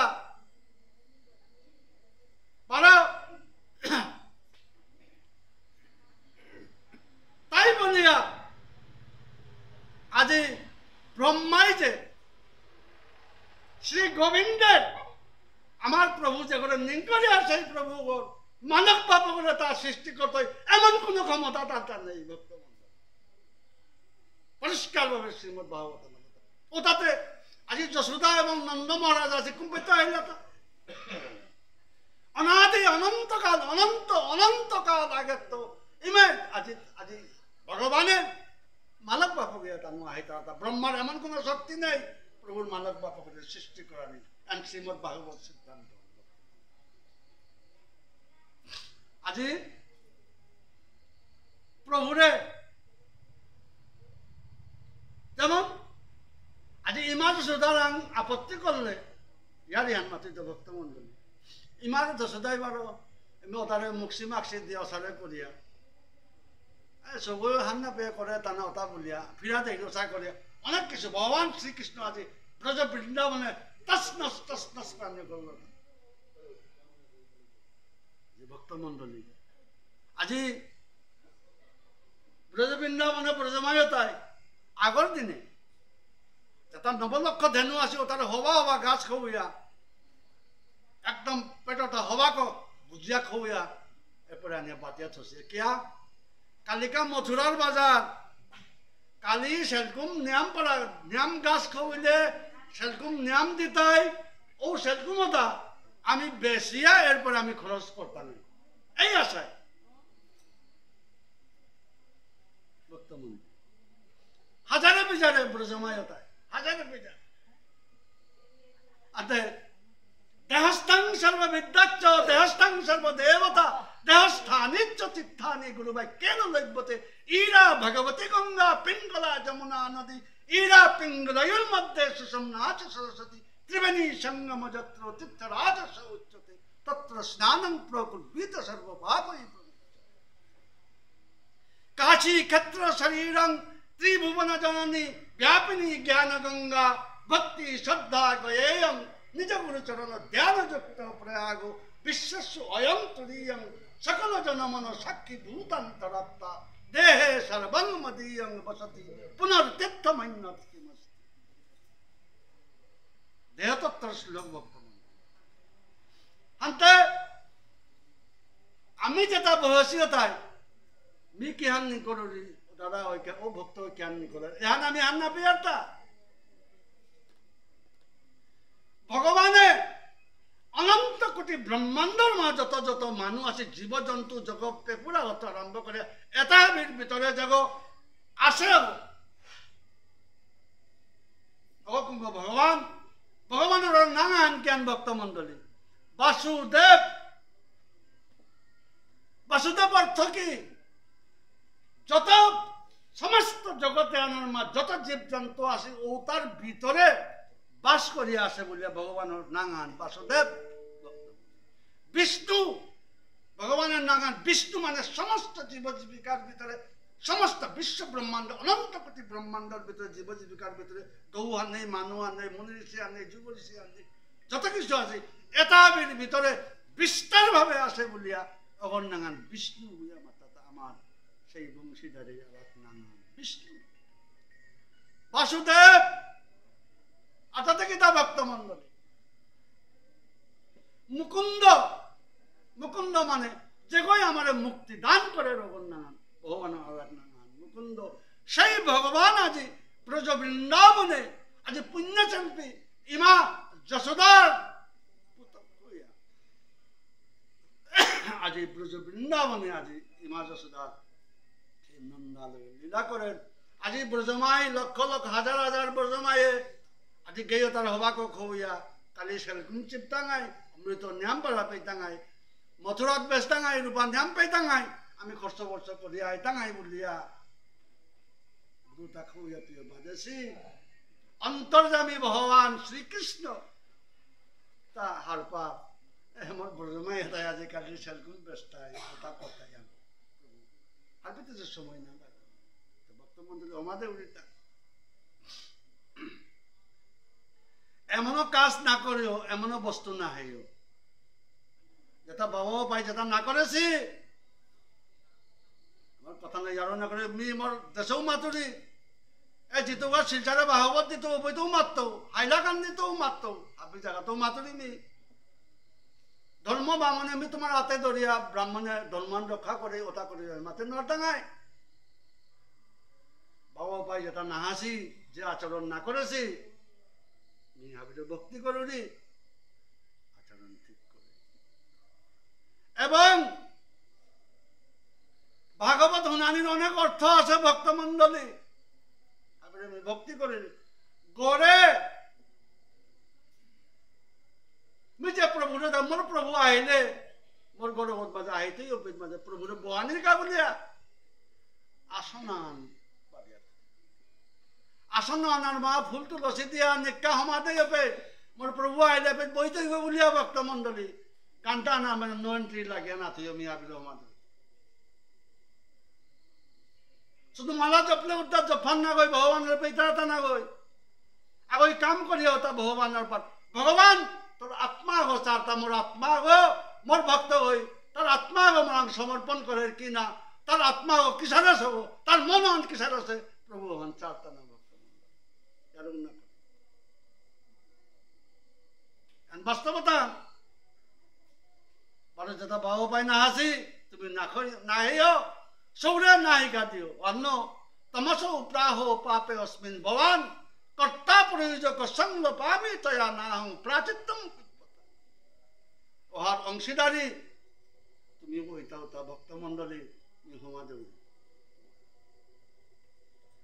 পারো তাই বলিয়া আজি ব্রহ্মাই যে শ্রী গোবিন্দের আমার প্রভু যে করে নিঙ্করিয়া সেই প্রভু মানব পাপ করে তার সৃষ্টি করতে এমন কোন ক্ষমতা তার নেই ভক্তবন্ধ পরিষ্কার ভাবে শ্রীমদ ভাগবত ও তাতে আজি যশোদা এবং নন্দ মহারাজ আছে কুম্পিত হইল অনাদি অনন্তকাল অনন্তকাল আগে তো ইমে আজি আজি ভগবানের মানব বাপকে টানো আহি তারা ব্রহ্মার এমন কোন শক্তি নেই প্রভুর মানব বাপকে সৃষ্টি করা নেই শ্রীমদ ভাগবত সিদ্ধান্ত আজি প্রভুরে যেমন আজি ইমার যশোদার আপত্তি করলে ইয়ার ইহান মাতিত ভক্ত মন্ডলী ইমার যশোদাই বারো এমনি ওটারে মুক্সি মাক্সি দিয়ে অসারে করিয়া সবই হান্না পেয়ে করে টানা ওটা বলিয়া ফিরা দেখি ওসা করিয়া অনেক কিছু ভগবান শ্রীকৃষ্ণ আজি ব্রজ বৃন্দাবনে তসনস তসনস প্রাণী করল ভক্ত মন্ডলী আজি ব্রজ বৃন্দাবনে ব্রজমায়তায় আগর দিনে যেটা নবলক্ষ ধেনু আছে ও তার হবা হবা গাছ খাওয়া একদম পেটটা হবাক ভুজিয়া খাওয়া এরপরে আনিয়া বাতিয়া থসে কিয়া কালিকা মথুরার বাজার কালি সেরকম নিয়ম পড়া নিয়ম গাছ খাওয়াইলে সেরকম নিয়ম দিতাই ও সেরকমতা আমি বেশিয়া এরপরে আমি খরচ করতাম এই আশায় বর্তমানে হাজারে বিজারে ব্রজমায়তায় হাজারে বিজার আতে দেহস্থং সর্ববিদ্যাচ্চ দেহস্থং সর্বদেবতা দেহস্থানিচ্চ তীর্থানি গুরুবাই কেন লভ্যতে ইরা ভগবতী গঙ্গা পিঙ্গলা যমুনা নদী ইরা পিঙ্গলয়োর মধ্যে সুষমনাচ সরস্বতী ত্রিবেণী সঙ্গম যত্র তীর্থরাজস উচ্যতে তত্র স্নানং প্রকুর্বিত সর্বপাপৈ কাশী ক্ষেত্র শরীরং ত্রিভুবন জননী ব্যাপিনী জ্ঞান গঙ্গা ভক্তি শ্রদ্ধা গয়েয়ং নিজ গুরু চরণ ধ্যান যুক্ত প্রয়াগ বিশ্বস্য অয়ং তুরীয়ং সকল জনমন সাক্ষী ভূতান্তরাত্মা দেহে সর্বং মদীয়ং বসতি পুনর্তীর্থমন্যস্তি দেহতত্ত্ব শ্লোক বক্তব্য হান্তে আমি যেটা বহসীয়তায় মি কি হান্নি করি দাদা ও ভক্ত কি হান্নি করে এহান আমি হান্না পেয়ারটা ভগবানে অনন্ত কোটি ব্রহ্মাণ্ডর মা যত যত মানুষ আছে জীবজন্তু জগৎ পেপুরা হত আরম্ভ করে এটা ভিতরে জগ আছে ভগবান ভগবানের নানান জ্ঞান ভক্ত মন্ডলী বাসুদেব বাসুদেব অর্থ কি যত সমস্ত জগতে আনার মা যত জীবজন্তু আছে ও তার ভিতরে বাস করিয়া আসে বলিয়া ভগবানের নাঙান বাসুদেব বিষ্ণু ভগবানের নাঙান বিষ্ণু মানে সমস্ত জীব জীবিকার ভিতরে সমস্ত বিশ্ব ব্রহ্মাণ্ড অনন্ত কোটি ব্রহ্মাণ্ডের ভিতরে জীব জীবিকার ভিতরে গৌ আর নেই মানুষ আর নেই মনি ঋষি আর নেই যুব ঋষি আর নেই যত কিছু আছে এটা ভিতরে বিস্তার ভাবে আসে বলিয়া অগর নাঙান বিষ্ণু বলিয়া মাতা আমার সেই বংশীধারী আবার নাম বিষ্ণু বাসুদেব আতা থেকে তা ভক্ত মন্ডলী মুকুন্দ মুকুন্দ মানে যে কই আমার মুক্তি দান করে রঘুনাথ ভগবান আল্লাহ মুকুন্দ সেই ভগবান আজি ব্রজ বৃন্দাবনে আজি পুণ্যচম্পী ইমা যশোদার আজি ব্রজ বৃন্দাবনে আজি ইমা যশোদার নন্দালয়ে লীলা করেন আজি ব্রজমাই লক্ষ লক্ষ হাজার হাজার ব্রজমায়ে আজি গেয় তার হবাকো খৌয়া কালি সেলকুন চিপতাঙাই অমৃত নিয়াম পালা পেতাঙাই মথুরাত বেস্তাঙাই রূপা নিয়াম পেতাঙাই আমি খরচ বর্ষ করিয়া আইতাঙাই বলিয়া গুরুতা খৌয়া প্রিয় বাজেছি অন্তর্যামী ভগবান শ্রীকৃষ্ণ তা হারপা আমার ব্রজমাই হেতায় আজি কালি সেলকুন বেস্তাই কথা কথাই আমি হারপিতে যে সময় না ভক্তমন্ডলী আমাদের উড়িতা এমনও কাজ না করেও এমনও বস্তু না হেও যেটা বাবাও পাই যেটা না করেছি আমার কথা নাই আরো না করে মি মোর দেশেও মাতুরি এই জিতুবা শিলচারে বাহবত দিত বইতেও মারত হাইলাকান দিতেও মারত আপনি জায়গাতেও মাতুরি মি ধর্ম বামনে আমি তোমার হাতে ধরিয়া ব্রাহ্মণে ধর্মান রক্ষা করে ওটা করে মাতে নটাঙায় বাবা পাই যেটা না হাসি যে আচরণ না করেছি ভাবিলে ভক্তি করুনি আচরণ ঠিক করে এবং ভাগবত শুনানির অনেক অর্থ আছে ভক্তমন্ডলী আমি ভক্তি করি গড়ে যে প্রভুরে মোর প্রভু আহিলে মোর গড়ে মাঝে আহিতেই অপিত মাঝে প্রভুরে বহানির কা বলিয়া আসনান আসন্ন আনার মা ফুল তুলসী দিয়া নিকা সমাতে হবে মোর প্রভু আইলে বইতে বলিয়া ভক্ত মন্ডলী কান্টা না মানে নো এন্ট্রি লাগে না তুই আমি আবিল সমাতে শুধু মালা জপলে উঠা জফান না গই ভগবানের পেইতা না গই আগই কাম করিয়া ওটা ভগবানের পাঠ ভগবান তোর আত্মা গো চারটা মোর আত্মা গো মোর ভক্ত হই তার আত্মা গো মন সমর্পণ করে কি না তার আত্মা গো কিসার আছে তার মন কিসার আছে প্রভু ভগবান চারটা না বাস্তবতা মানুষ যেটা বাবা পাই না হাসি তুমি না হেয় সৌরে নাহিকা দিও অন্য তমস প্রাহ পাপে অস্মিন ভবান কর্তা প্রয়োজক সঙ্গ পামি তয়া না হং প্রাচিত্যম ওহার অংশীদারি তুমি ওইটাও তা ভক্তমন্ডলী তুমি হোমা দেব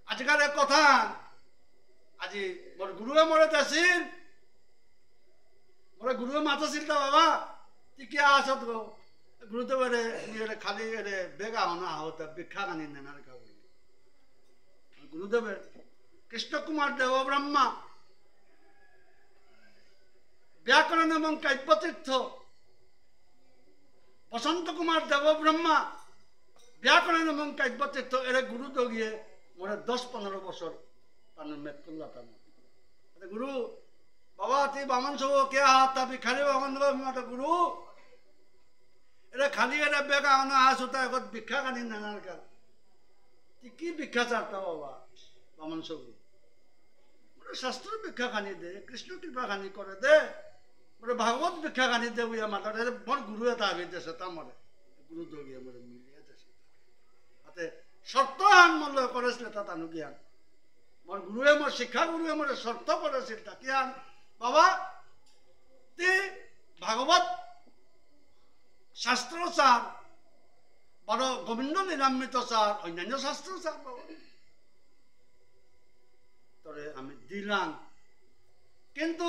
আজকাল এক কথা আজি মোর গুরুয়ে মরে দেছিল মোরে গুরুয়ে মাতাছিল তা বাবা তুই কে আসত গো গুরুদেব এরে খালি এরে বেগা হনা হতে ভিক্ষা কানি নেনার কা বলি গুরুদেব কৃষ্ণ কুমার দেব ব্রহ্মা ব্যাকরণ এবং কাব্যতীর্থ বসন্ত কুমার দেব ব্রহ্মা ব্যাকরণ এবং কাব্যতীর্থ এরে গুরু দগিয়ে মোরে 10-15 বছর গুরু বাবা তুই বামন সব কে হাত তা ভিখারি বামন দেব গুরু এটা খালি এটা বেকা আনা হাস হতা এখন ভিক্ষা কানি নানার কাজ তুই কি ভিক্ষা চারতা বাবা বামন সব শাস্ত্র ভিক্ষা খানি দে কৃষ্ণ কৃপা খানি করে দে বলে ভাগবত ভিক্ষা খানি দে বুঝা মাথা বড় গুরু এটা আবি দেশে তা মরে গুরু দগিয়ে মরে মিলিয়ে দেশে তাতে শর্ত আন মূল্য করেছিল তা তানু জ্ঞান মোর গুরুয়ে মোর শিক্ষা গুরুয়ে মোর শর্ত করেছিল তা কি আন বাবা তুই ভাগবত শাস্ত্র চার বড় গোবিন্দ লীলামৃত চার অন্যান্য শাস্ত্র চার বাবা তোরে আমি দিলাম কিন্তু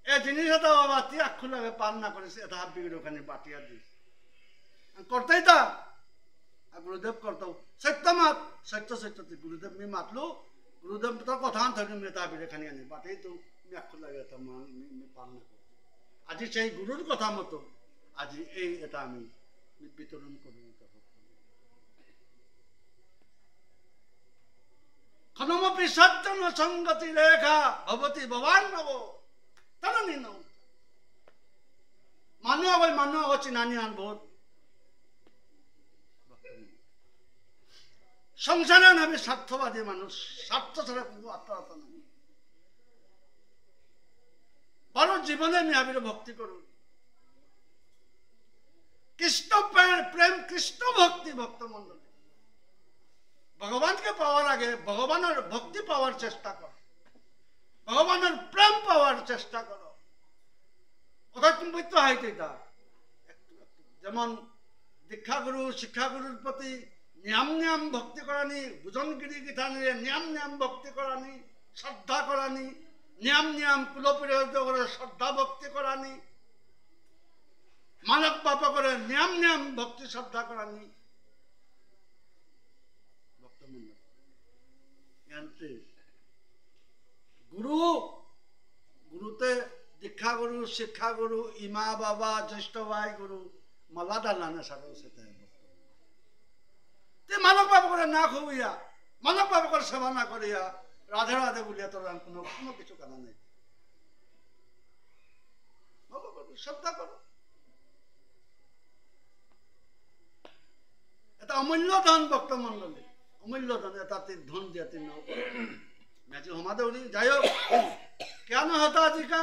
এই জিনিস এটা বাবা তুই আক্ষু লাগে পান না করিস এটা হাবির ওখানে বাটিয়া দিস করতেই তা গুরুদেব করতো সত্য মাত সত্য সত্য গুরুদেব মি মাতলো গুরুদেব তোর কথা ধরি মেয়ে তা বিরে খানি আনি বাটেই তো মি আক্ষু লাগে এটা পান না করতে আজি সেই গুরুর কথা মতো আজি এই এটা আমি বিতরণ করি খনমপি সজ্জন সঙ্গতি রেখা ভবতী ভবান নব তারা নিন মানুহ চিনানি আন বহুত সংসারে আমি স্বার্থবাদী মানুষ, স্বার্থ ছাড়া কিন্তু আত্মহত্যা নাই। বড় জীবনে আমি আবির ভক্তি করুন, কৃষ্ণ প্রেম, কৃষ্ণ ভক্তি, ভক্ত মন্ডলী ভগবানকে পাওয়ার আগে ভগবানের ভক্তি পাওয়ার চেষ্টা করো, ভগবানের প্রেম পাওয়ার চেষ্টা করো। কোথায় তুমি বইতে হাইতে যেমন দীক্ষাগুরু শিক্ষাগুরুর প্রতি নিয়ম নিয়ম ভক্তি করানি, বুজনগিরি গীতা নিয়ে নিয়ম নিয়ম ভক্তি করানি, শ্রদ্ধা করানি, নিয়ম নিয়ম কুলপিরিত করে শ্রদ্ধা ভক্তি করানি, মানব পাপ করে নিয়ম নিয়ম ভক্তি শ্রদ্ধা করানি। গুরু গুরুতে দীক্ষাগুরু শিক্ষাগুরু ইমা বাবা জ্যেষ্ঠ ভাই গুরু মালা ডালানে সাগর সেটা মানব পাপ করে না খুবিয়া, মানব পাপ করে সেবা না করিয়া রাধে রাধে বলিয়া তোর কোনো কোনো কিছু কারণ নেই। শ্রদ্ধা করো, এটা অমূল্য ধন ভক্ত মন্ডলী, অমূল্য ধন। এটা ধন দিয়া তিন मैची हमारे उड़ी जायो क्या ना होता जी का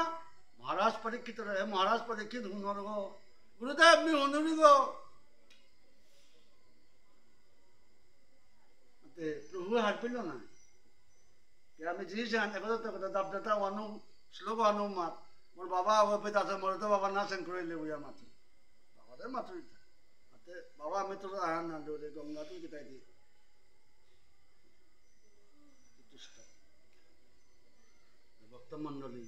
महाराज परीक्षित रहे, महाराज परीक्षित हुनर गो गुरुदेव मी हुनरी गो ते प्रभु हार पिलो ना क्या मैं जी जान देखो तो दब देता वानु श्लोक वानु मात मोर बाबा वो पिता से मोर तो बाबा ना संकरे ले हुआ मात बाबा रे मात ते बाबा मैं तो आया ना दो रे गंगा तू किताई दी मंडली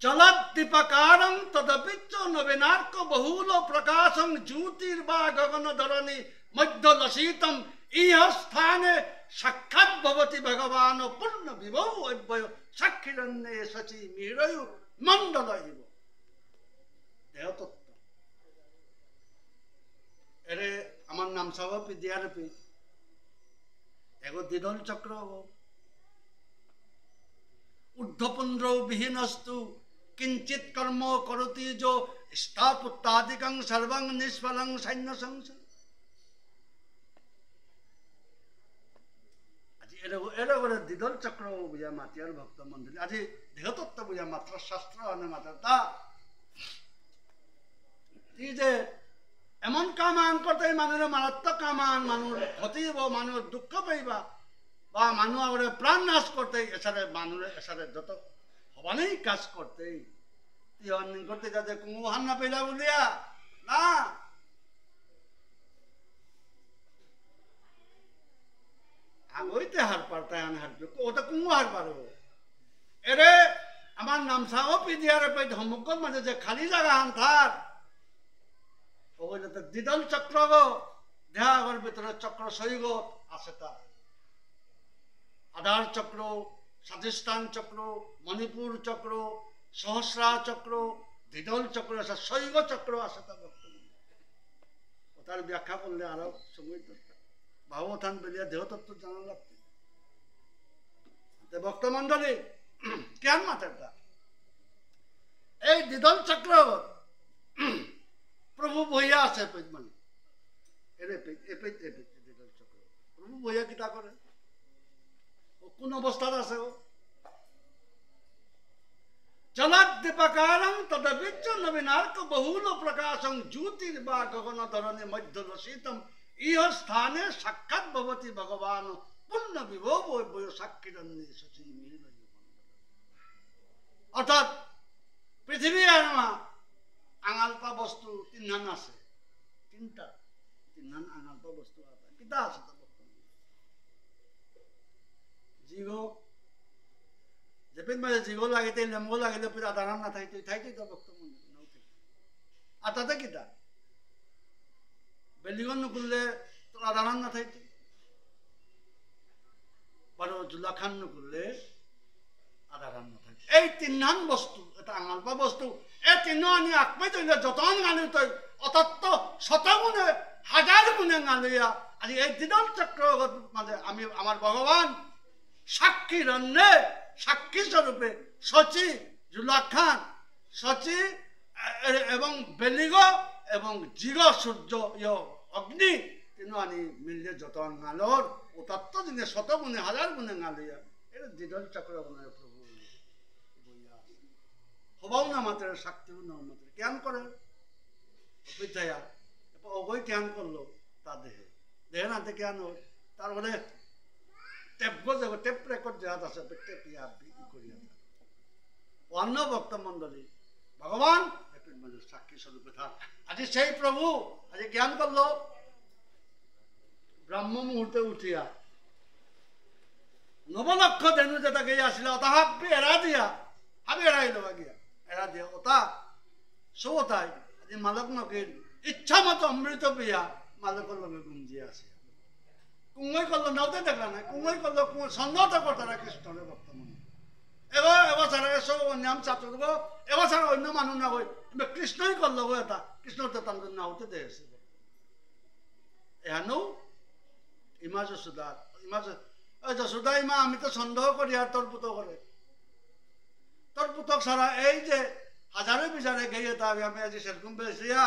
जलदीपकारं तदपिच नवीनार्क बहुल प्रकाशं ज्योतिर्वा गगन धरणी मध्य लसितम इह स्थाने साक्षात् भवति भगवान पूर्ण विभो अव्यय साक्षिरण्ये सचि मिरयु मंडल इव देहतत्व एरे আমার নাম সব বিদ্যারূপী এগো দ্বিদল চক্র ऊर्ध्वपुंड्रौ विहीनस्तु किंचित कर्म करोति जो स्थापुत्तादिकं सर्वं निष्फलं सैन्य संस আজি এরে করে দ্বিদল চক্র বুঝা মাতিয়ার ভক্ত মন্ডলী আজি দেহতত্ত্ব বুঝা মাত্র শাস্ত্র আনে মাত্র তা এই যে এমন কামান করতে মানুষের মারাত্মক কামান মানুষ ক্ষতি হব মানুষ দুঃখ পাইবা বা মানুষ আগে প্রাণ নাশ করতে এসারে মানুষের এসারে যত হবানেই কাজ করতে তিহন করতে যাতে কোনো হান না পেলা বলিয়া না আগইতে হার পারতায় আন হারবে ওটা কোনো হার পারবো এরে আমার নাম সাও পিদিয়ারে পে ধমকল মাঝে যে খালি জায়গা আন থাক ওইটা তো দ্বিদল চক্র গো দেহাগর ভিতরে চক্র সৈগ আছে তা आधार चक्र स्वाधिष्ठान चक्र मणिपुर चक्र सहस्रा चक्र द्विदल चक्र ऐसा शैव चक्र आसे तार व्याख्या कर ले आरो समय दरकार भावोत्थान बेलिया देहतत्व जाना लगते भक्त मंडली क्या माता এই দ্বিদল চক্র প্রভু বইয়া আছে মানে এরে দ্বিদল চক্র প্রভু বইয়া কিতা করে কোন অবস্থায় আছে জলদীপকারং তদবিচ্চ নবীনার্ক বহুল প্রকাশং জ্যোতির্বা গগন ধরণী মধ্য লসিতম ইহ স্থানে সাক্ষাৎ ভবতি ভগবান পূর্ণ বিভব সাক্ষিরণ্যে সচি মিহিরয়ু অর্থাৎ পৃথিবী আঙালপা বস্তু তিনহান আছে তিনটা তিনহান আঙালপা বস্তু আছে কিতা আছে जीगो जपिन में जीगो लागते लेमगो लागले फिर आधार ना थाई तो भक्त मंडली आता था किता बेलिगन नुकुले तो आधार ना थाई बड़ो जुलाखान नुकुले आधार ना थाई এই তিনহান বস্তু এটা আঙালপা বস্তু এই তিনহানি আকমে তইলে যতন গালি তই অতত্ত শতগুণে হাজার গুণে গালিয়া আজি এই দ্বিদল চক্র মানে আমি আমার ভগবান সাক্ষী রন্নে সাক্ষী স্বরূপে সচি জুলাখান সচি এবং বেলিগ এবং জিগ সূর্য অগ্নি কিন্তু আনি মিললে যত গালোর ও তত্ত্ব দিনে শত গুণে হাজার গুণে গালিয়া এটা দিদল চক্র বনায় প্রভু বইয়া হবাও না মাত্র শাক্তিও না মাত্র জ্ঞান করে বিদ্যায়া অবৈ জ্ঞান করলো তা দেহে দেহে নাতে জ্ঞান হয় তারপরে টেপ যাব টেপ রেকর্ড যাত আছে টেপ ইয়া করিয়া অন্য ভক্ত মণ্ডলী ভগবান একটু সাক্ষী স্বরূপে থাক আজি সেই প্রভু আজি জ্ঞান করলো ব্রাহ্ম মুহূর্তে উঠিয়া নবলক্ষ ধেনু যেটা গিয়ে আসলে ওটা হাবি এরা দিয়া হাবি এড়াইল গিয়া এরা দিয়া ওটা সৌতাই আজি মালক নকির ইচ্ছা মতো অমৃত পিয়া মালকর লগে গুঞ্জিয়া আসে কুঙ্গই করলো নাওতে দেখলা না কুঙ্গই করলো সন্দেহতা করতারা কৃষ্ণরে বর্তমান এবছর সব নাম ছাত্র দেবো এবছর অন্য মানুষ না হই কৃষ্ণই করলো এটা কৃষ্ণ তো তাদের নাওতে দেখেছে এহানো ইমা যশোদা যশোদা ইমা আমি তো সন্দেহ করি আর তোর পুতক করে তোর পুতক সারা এই যে হাজারে বিচারে গিয়ে তা আমি আজ সেরকম বেশিয়া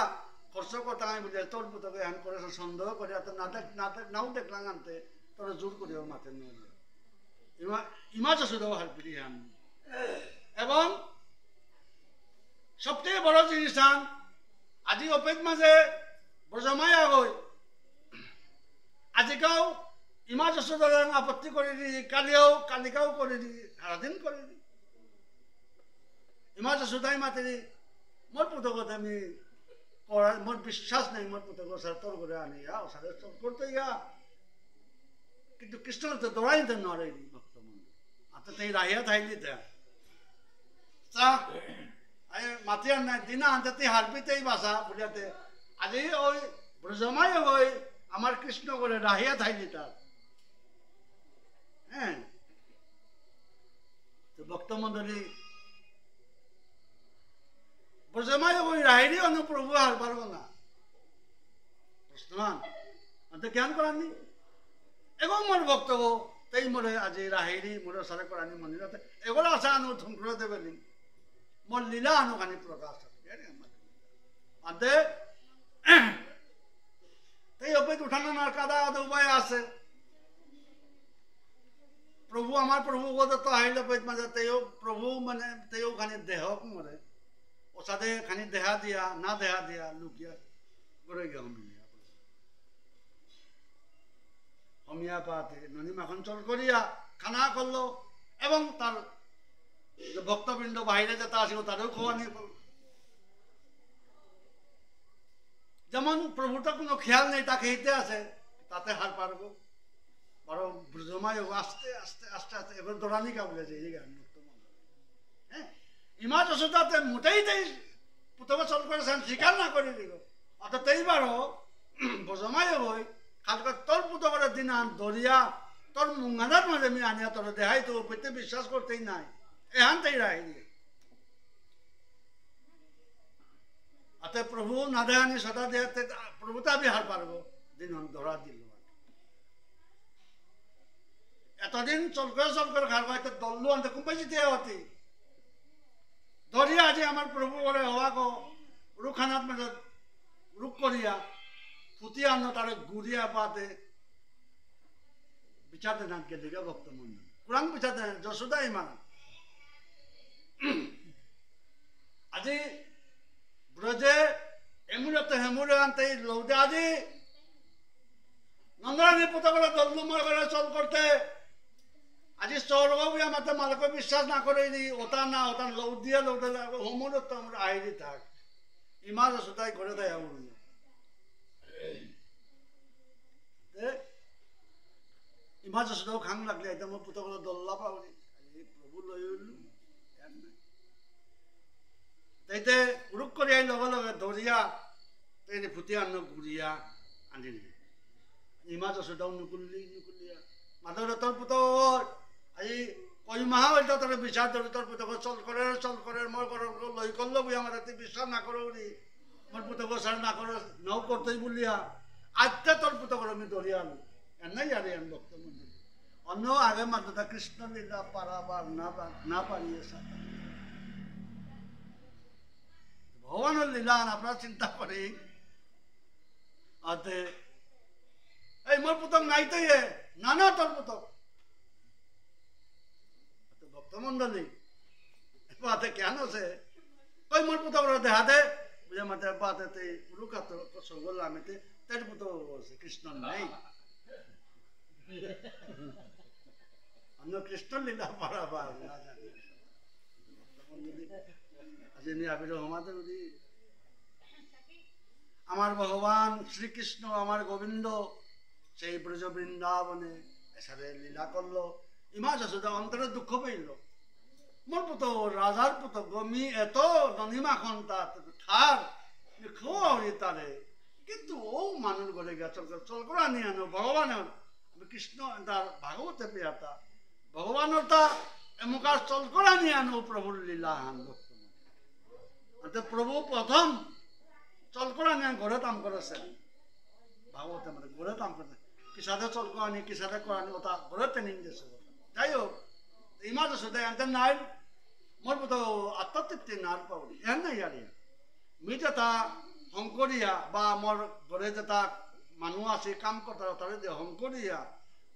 খরচ করতে আমি বুঝি তোর পুতকে এহান করে সন্দেহ করি আর তোর নাও দেখলাম আনতে তোর জোর করিও মাথে নিয়ে ইমা যশোদাও হার পিড়ি হান এবং সবথেকে বড় জিনিস আজি অপেত মাঝে ব্রজমায়া গই আজিকাও ইমা যশোদার আপত্তি করে দি কালিকাও করে দি সারাদিন করে দি ইমা যশোদাই মাতেরি মোর পুতকত আমি মোর বিশ্বাস নেই মোর পুতক সার তোর করে আনি সারে তোর করতে ইয়া কিন্তু কৃষ্ণ তো দৌড়াইতে নড়ে ভক্তমন আতে তাই রাহিয়া থাইলি তা মাতিয়ার নাই দিনা আনতে হারবিতেই বাসা বুঝাতে আজি ওই ব্রজমাই ওই আমার কৃষ্ণ করে রাহিয়া থাইলি তার হ্যাঁ তো ভক্তমন্ডলী ব্রজমাই ওই রাহিরি অনুপ্রভু হার পারবো না প্রশ্নমান আনতে জ্ঞান করাননি এবং মোর বক্তব্য তাই মোরে আজি রাহিরি মোরে সারে করানি মন্দিরতে এগুলো আসা আনু ধুমকুড়ে দেবেনি মোর লীলা আনুখানি প্রকাশ আনতে তাই অপেত উঠানো না কাদা উপায় আছে প্রভু আমার প্রভু বলতে তো হাইল পেট মাঝে তেও প্রভু মানে তেও খানি দেহক মরে ও সাথে খানি দেহা দিয়া না দেহা দিয়া লুকিয়া গড়ে গিয়া হমিয়া পাতে ননী মাখন চল করিয়া খানা করলো এবং তার যে ভক্তবৃন্দ বাইরে যেটা আসিল তাদেরও খাওয়া নিয়ে করলো যেমন প্রভুটা কোনো খেয়াল নেই তাকে হিতে আছে তাতে হার পারবো বড় ব্রজমায় আস্তে আস্তে আস্তে আস্তে এবার দৌড়ানি কা বলেছে এই গান হ্যাঁ ইমা যশোদাতে মোটেই তাই প্রথমে চল করেছেন স্বীকার না করে দিল অর্থাৎ এইবারও ব্রজমায় হই খালকা তোর পুতকের দিন আন দরিয়া তোর মুঙ্গানার মাঝে আমি আনিয়া তোর দেহাই তো পেতে বিশ্বাস করতেই নাই এহান তাই রাহি দিয়ে আতে প্রভু না দেহানি সদা দেহাতে প্রভুতা আমি হার পারবো দিন ধরা দিল এতদিন চল করে খার হয়তো দল্লু আনতে কুম্পাইছি দিয়ে হতি দরিয়া আজি আমার প্রভু করে হওয়া গো রুখানাত মানে রুখ করিয়া ফুটিয়া আনো তারে গুড়িয়া পাতে বিচারতে নাম কে দিকে ভক্ত মন্দির কুরাং বিচারতে যশোদা ইমান আজি ব্রজে এমুরতে হেমুরে আনতে লৌদে আজি নন্দরানী পুতকরা দল্লু মর করে চল করতে আজি চৌরবাবু আমাতে মালকে বিশ্বাস না করে দি ওটা না ওটা লৌদ দিয়ে লৌদে হোমুর তো আমরা আইরি থাক ইমা যশোদাই করে দেয় আমার ইমা যশোদাও খাং লাগলে একদম পুতকরা দল্লা পাবনি প্রভু লই উঠলু তাইতে উড়ুক করে আই লগে লগে দরিয়া তাই ফুটিয়া আনো ঘুরিয়া আনিলি ইমা যশোদাও নুকুলিয়া মাধব তোর পুতর আজি কই মাহ হইতো তোর বিচার ধরে তোর পুতক চল করে মোর লই করলো বুঝি আমার হাতে বিশ্বাস না করো নি মোর পুতক সার না করো নাও করতেই বলিয়া আজকে তোর পুতক আমি দরিয়া আনো এনাই আর এন বক্তব্য অন্য আগে মাত্রটা কৃষ্ণ লীলা পারাবার না পারিয়ে সাথে ভগবানের লীলা আপনারা চিন্তা করি আতে এই মোর পুতক নাইতে নানা তোর পুতক ভক্তমন্ডলী বাতে কেন আছে কই মোর পুতক দেহাতে বুঝে মাতে বাতে তে রুকাত সঙ্গল আমিতে তের পুতক কৃষ্ণ নাই অন্য কৃষ্ণ লীলা পারাবার না জানি আজি নি আবির আমাদের আমার ভগবান শ্রীকৃষ্ণ আমার গোবিন্দ সেই ব্রজ বৃন্দাবনে এসারে লীলা করলো ইমা যশোদা অন্তরে দুঃখ পাইল মোর পুত রাজার পুত গমি এত ননিমাখন তার ঠার খাওয়ারি তারে কিন্তু ও মানুষ গলে গেছে চল করা নিয়ে আনো ভগবানের কৃষ্ণ তার ভাগবতে পেয়াতা ভগবানের তা এমুকার চল করা নিয়ে আনো প্রভুর লীলা হান প্রভু প্রথম চল করা নিয়ে ঘরে কাম করেছে ভাগবতে মানে ঘরে কাম করে কিসাদে চল করানি কিসাদে করানি ওটা ঘরে ট্রেনিং দিয়েছে যাই হোক ইমা যশোদা এনতে নাই মোর মতো আত্মতৃপ্তি নার পাবি এন নাই আর মি যেটা শংকরিয়া বা মোর ঘরে যেটা মানুষ আছে কাম করতে তারে দিয়ে শংকরিয়া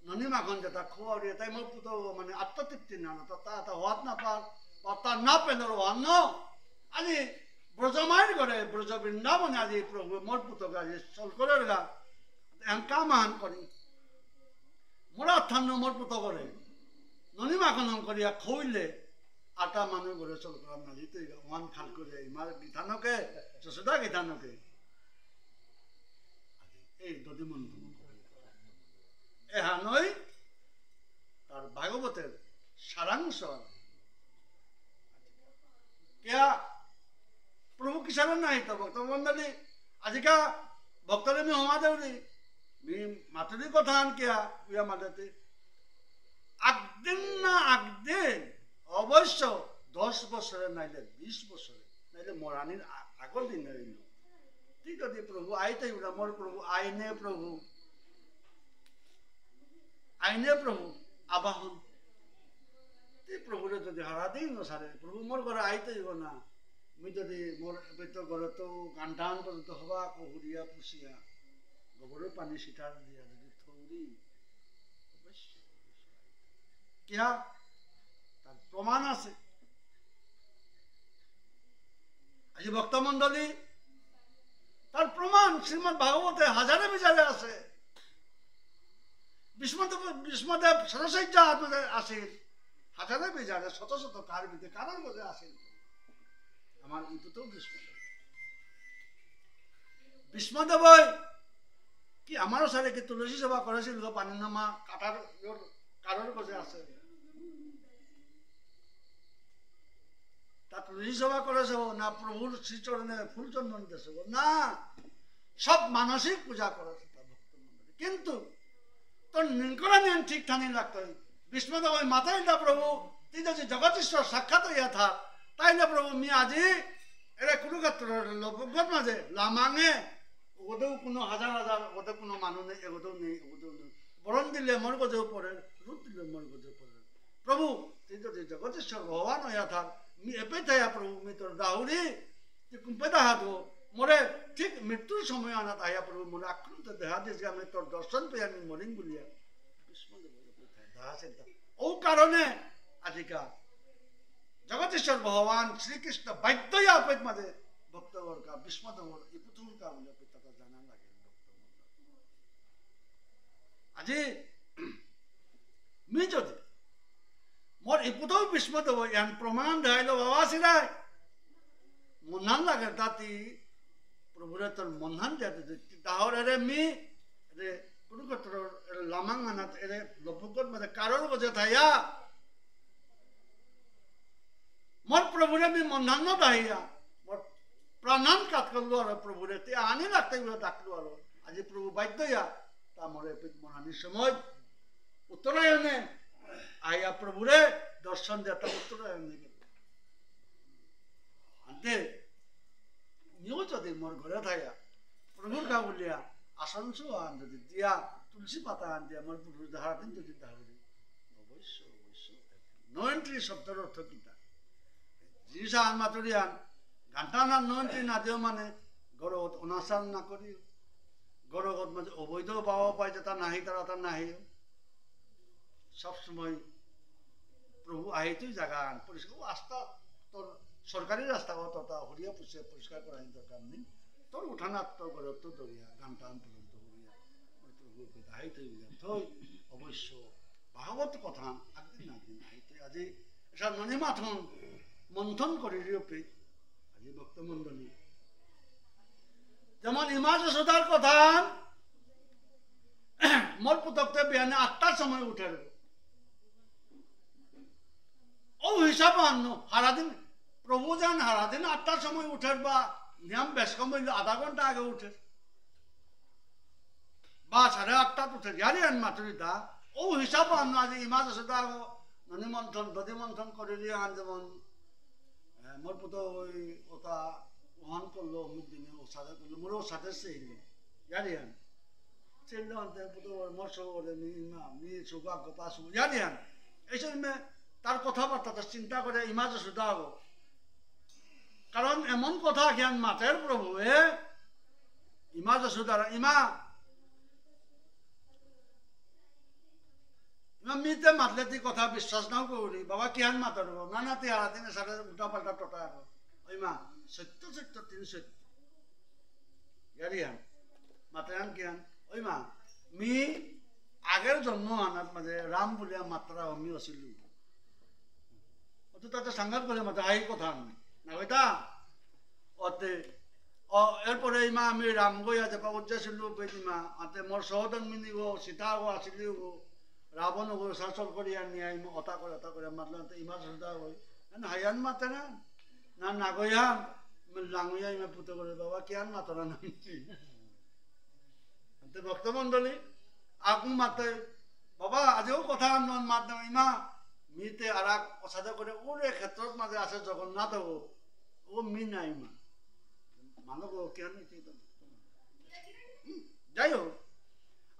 ননিমাখন যেটা খোয়ারিয়া তাই মোর পুতো মানে আত্মতৃপ্তি না তা হওয়াত না পার বা তার না পেলের অন্য আজি ব্রজমায়ের ঘরে ব্রজ বৃন্দাবনে আজি প্রভু মোর পুতক আজি চল করে গা কাম আহান করি মোরা থান্ন মোর পুত করে ননিমাখন করিয়া খইলে আটা মানুষ ঘরে চল করার না দিতে ওয়ান খাল করে ইমার গীতানকে যশোদা গীতানকে এই দদিমন এহা নয় তার ভাগবতের সারাংশ কেয়া প্রভু কিসার নাই তো ভক্তমন্ডলী আজিকা ভক্তরে মি হমা দেউরি মি মাতুরি কথা আন কেয়া উয়া মাদাতে একদিন না একদিন অবশ্য 10 বছরে নাইলে 20 বছরে নাইলে মরানির আগর দিন ঠিক আছে প্রভু আইতে মোর প্রভু আইনে প্রভু আবাহন প্রভুরে যদি হারা দিই নসারে প্রভু মোর ঘরে আইতে না মুই যদি মোর ঘরে তো গান টান পর্যন্ত হবা কহুরিয়া পুষিয়া গোবরের পানি সিটার দিয়া যদি থৌরি কিয়া তার প্রমাণ আছে আজি ভক্তমন্ডলী তার প্রমাণ শ্রীমদ ভাগবতে হাজারে বিচারে আছে বিষ্মদেব সরসজ্জা আসে হাজারে বিচারে শত শত কার ভিতরে কারোর মধ্যে আসে আমার ইপুতেও বিষ্মদেব কি আমারও সারে কি তুলসী সেবা করেছিল পানি নামা কাটার কারোর কাছে আছে তা তুলসী সেবা করেছে না প্রভুর শ্রীচরণে ফুল চন্দন দিয়েছে না সব মানসিক পূজা করেছে তার ভক্তমন্ডলী কিন্তু তোর নিকরা নিয়ন ঠিক ঠানি লাগতো বিষ্ণুদেব ওই মাথায় না প্রভু তুই যদি জগতীশ্বর সাক্ষাৎ হইয়া থাক তাইলে প্রভু মি আজি এরা কুরুক্ষেত্র লোকগত মাঝে লামাঙে ওদেও কোনো হাজার হাজার ওদের কোনো মানুষ নেই এগোতেও নেই বরণ দিলে মোর গজেও পড়ে রূপ দিলে মোর গজেও পড়ে প্রভু তুই যদি জগতীশ্বর ভগবান হইয়া থাক মি এপে থাইয়া প্রভু মি তোর দাহুরি তুই কুম্পে দেখা তো মোরে ঠিক মৃত্যুর সময় আনা তাইয়া প্রভু মোরে আক্রান্ত দেখা দিয়েছে আমি তোর দর্শন পেয়ে আমি মরিং বলিয়া ও কারণে আজিকা জগতীশ্বর ভগবান শ্রীকৃষ্ণ বাধ্যই আপেদ মাঝে ভক্তবর্গা বিষ্মদেবর এই পুতুলকা বলে তাকে জানা লাগে আজি মি যদি মোর এই পুতুল বিষ্মদেব ইয়ান প্রমাণ দেখাইল বাবা সিরাই মনহান লাগে তাতি প্রভুরে তোর মনহান দিয়ে তাহলে মি রে কুরুক্ষেত্র লামাং আনাত এরে লভগত মানে কারোর গজে থাইয়া মোর প্রভুরে মি মনহান দাহিয়া মোর প্রাণান কাট করলো আর প্রভুরে তে আনি লাগতে ডাকলো আর আজি প্রভু বাধ্যয়া তা মোরে মনহানির সময় উত্তরায়ণে আইয়া প্রভুরে দর্শন দেয়া তা উত্তরায়ণে আনতে নিও যদি মোর ঘরে থাইয়া প্রভুর গা বলিয়া আসন আন যদি দিয়া তুলসী পাতা আন দিয়া আমার পুরুষ ধারা দিন যদি দাহরি অবশ্য নো এন্ট্রি শব্দের অর্থ কিতা জিনিসা আন মাতুরি আন ঘান্টা না নো এন্ট্রি না দিও মানে ঘর অনাচার না করি গড়গত মাঝে অবৈধ পাওয়া পায় যে তা নাহি তারা নাহি সবসময় প্রভু আহিতই জায়গা পরিষ্কার আস্থা তোর সরকারি রাস্তা তথা হরিয়া পুষে পরিষ্কার করার দরকার নেই তোর উঠানাত তোর ঘরে তো দরিয়া গান টান পর্যন্ত হরিয়া প্রভু আহিতই থই অবশ্য ভাগবত কথা একদিন না একদিন আহিতই আজি এসব ননি মাথন মন্থন করি রিওপে আজি ভক্তমণ্ডলী যেমন ইমাজ যশোদার কথা মোর পুতকতে বিহানে 8টার সময় উঠে ও হিসাব আন্ন হারাদিন প্রভু যান হারাদিন 8টার সময় উঠে বা নিয়ম বেশ কম আধা ঘন্টা আগে উঠে বা 8:30 উঠে জানি আন মাতুরিতা ও হিসাব আন্ন আজ ইমাজ যশোদা ননি মন্থন দধি মন্থন করে দিয়ে আন যেমন মোর পুত ওই ওটা ওহান করলো অমুক দিনে ও সাথে করলো মোর ওর সাথে সেই জানি আন চেল্লো আনতে পুত মোর সৌরে মি সৌভাগ্য পাশ জানি আন এইসব তার কথাবার্তা তার চিন্তা করে ইমাজ যশোদা হবো কারণ এমন কথা জ্ঞান মাতের প্রভু ইমা যশোদার ইমা মিতে মাতলে তুই কথা বিশ্বাস নাও করি বাবা কিহান মাতার না না তুই হারা দিনে সাথে উল্টা পাল্টা টটা ওই মা সত্য সত্য তিনি সত্য ইয়ারিয়ান মাতায়ান কিহান ওই মা মি আগের জন্ম আনার মাঝে রাম বলিয়া মাত্রা আমি আছিল তো তাতে সাংঘাত করে মাত্র আই কথা আমি না ওইটা অতে এরপরে ইমা আমি রাম গই আছে উজ্জাছিল বেদিমা আতে মোর সহদন মিনি গো সীতা গো আসিলি গো রাবণ গো শাসন করিয়া নিয়ে অতা করে মাতলাম ইমা সুদা হই না হায়ান মাতে না না নাগয়াম লাঙ্গুয়া ইমা পুতে করে বাবা কিয়ান মাতরা না আতে ভক্তমণ্ডলী আগু মাতে বাবা আজও কথা আনন মাত ইমা মিতে আরাক অসাধা করে ওরে ক্ষেত্রত মাঝে আছে জগন্নাথ ও মি নাই মা মানব কেন যাই হোক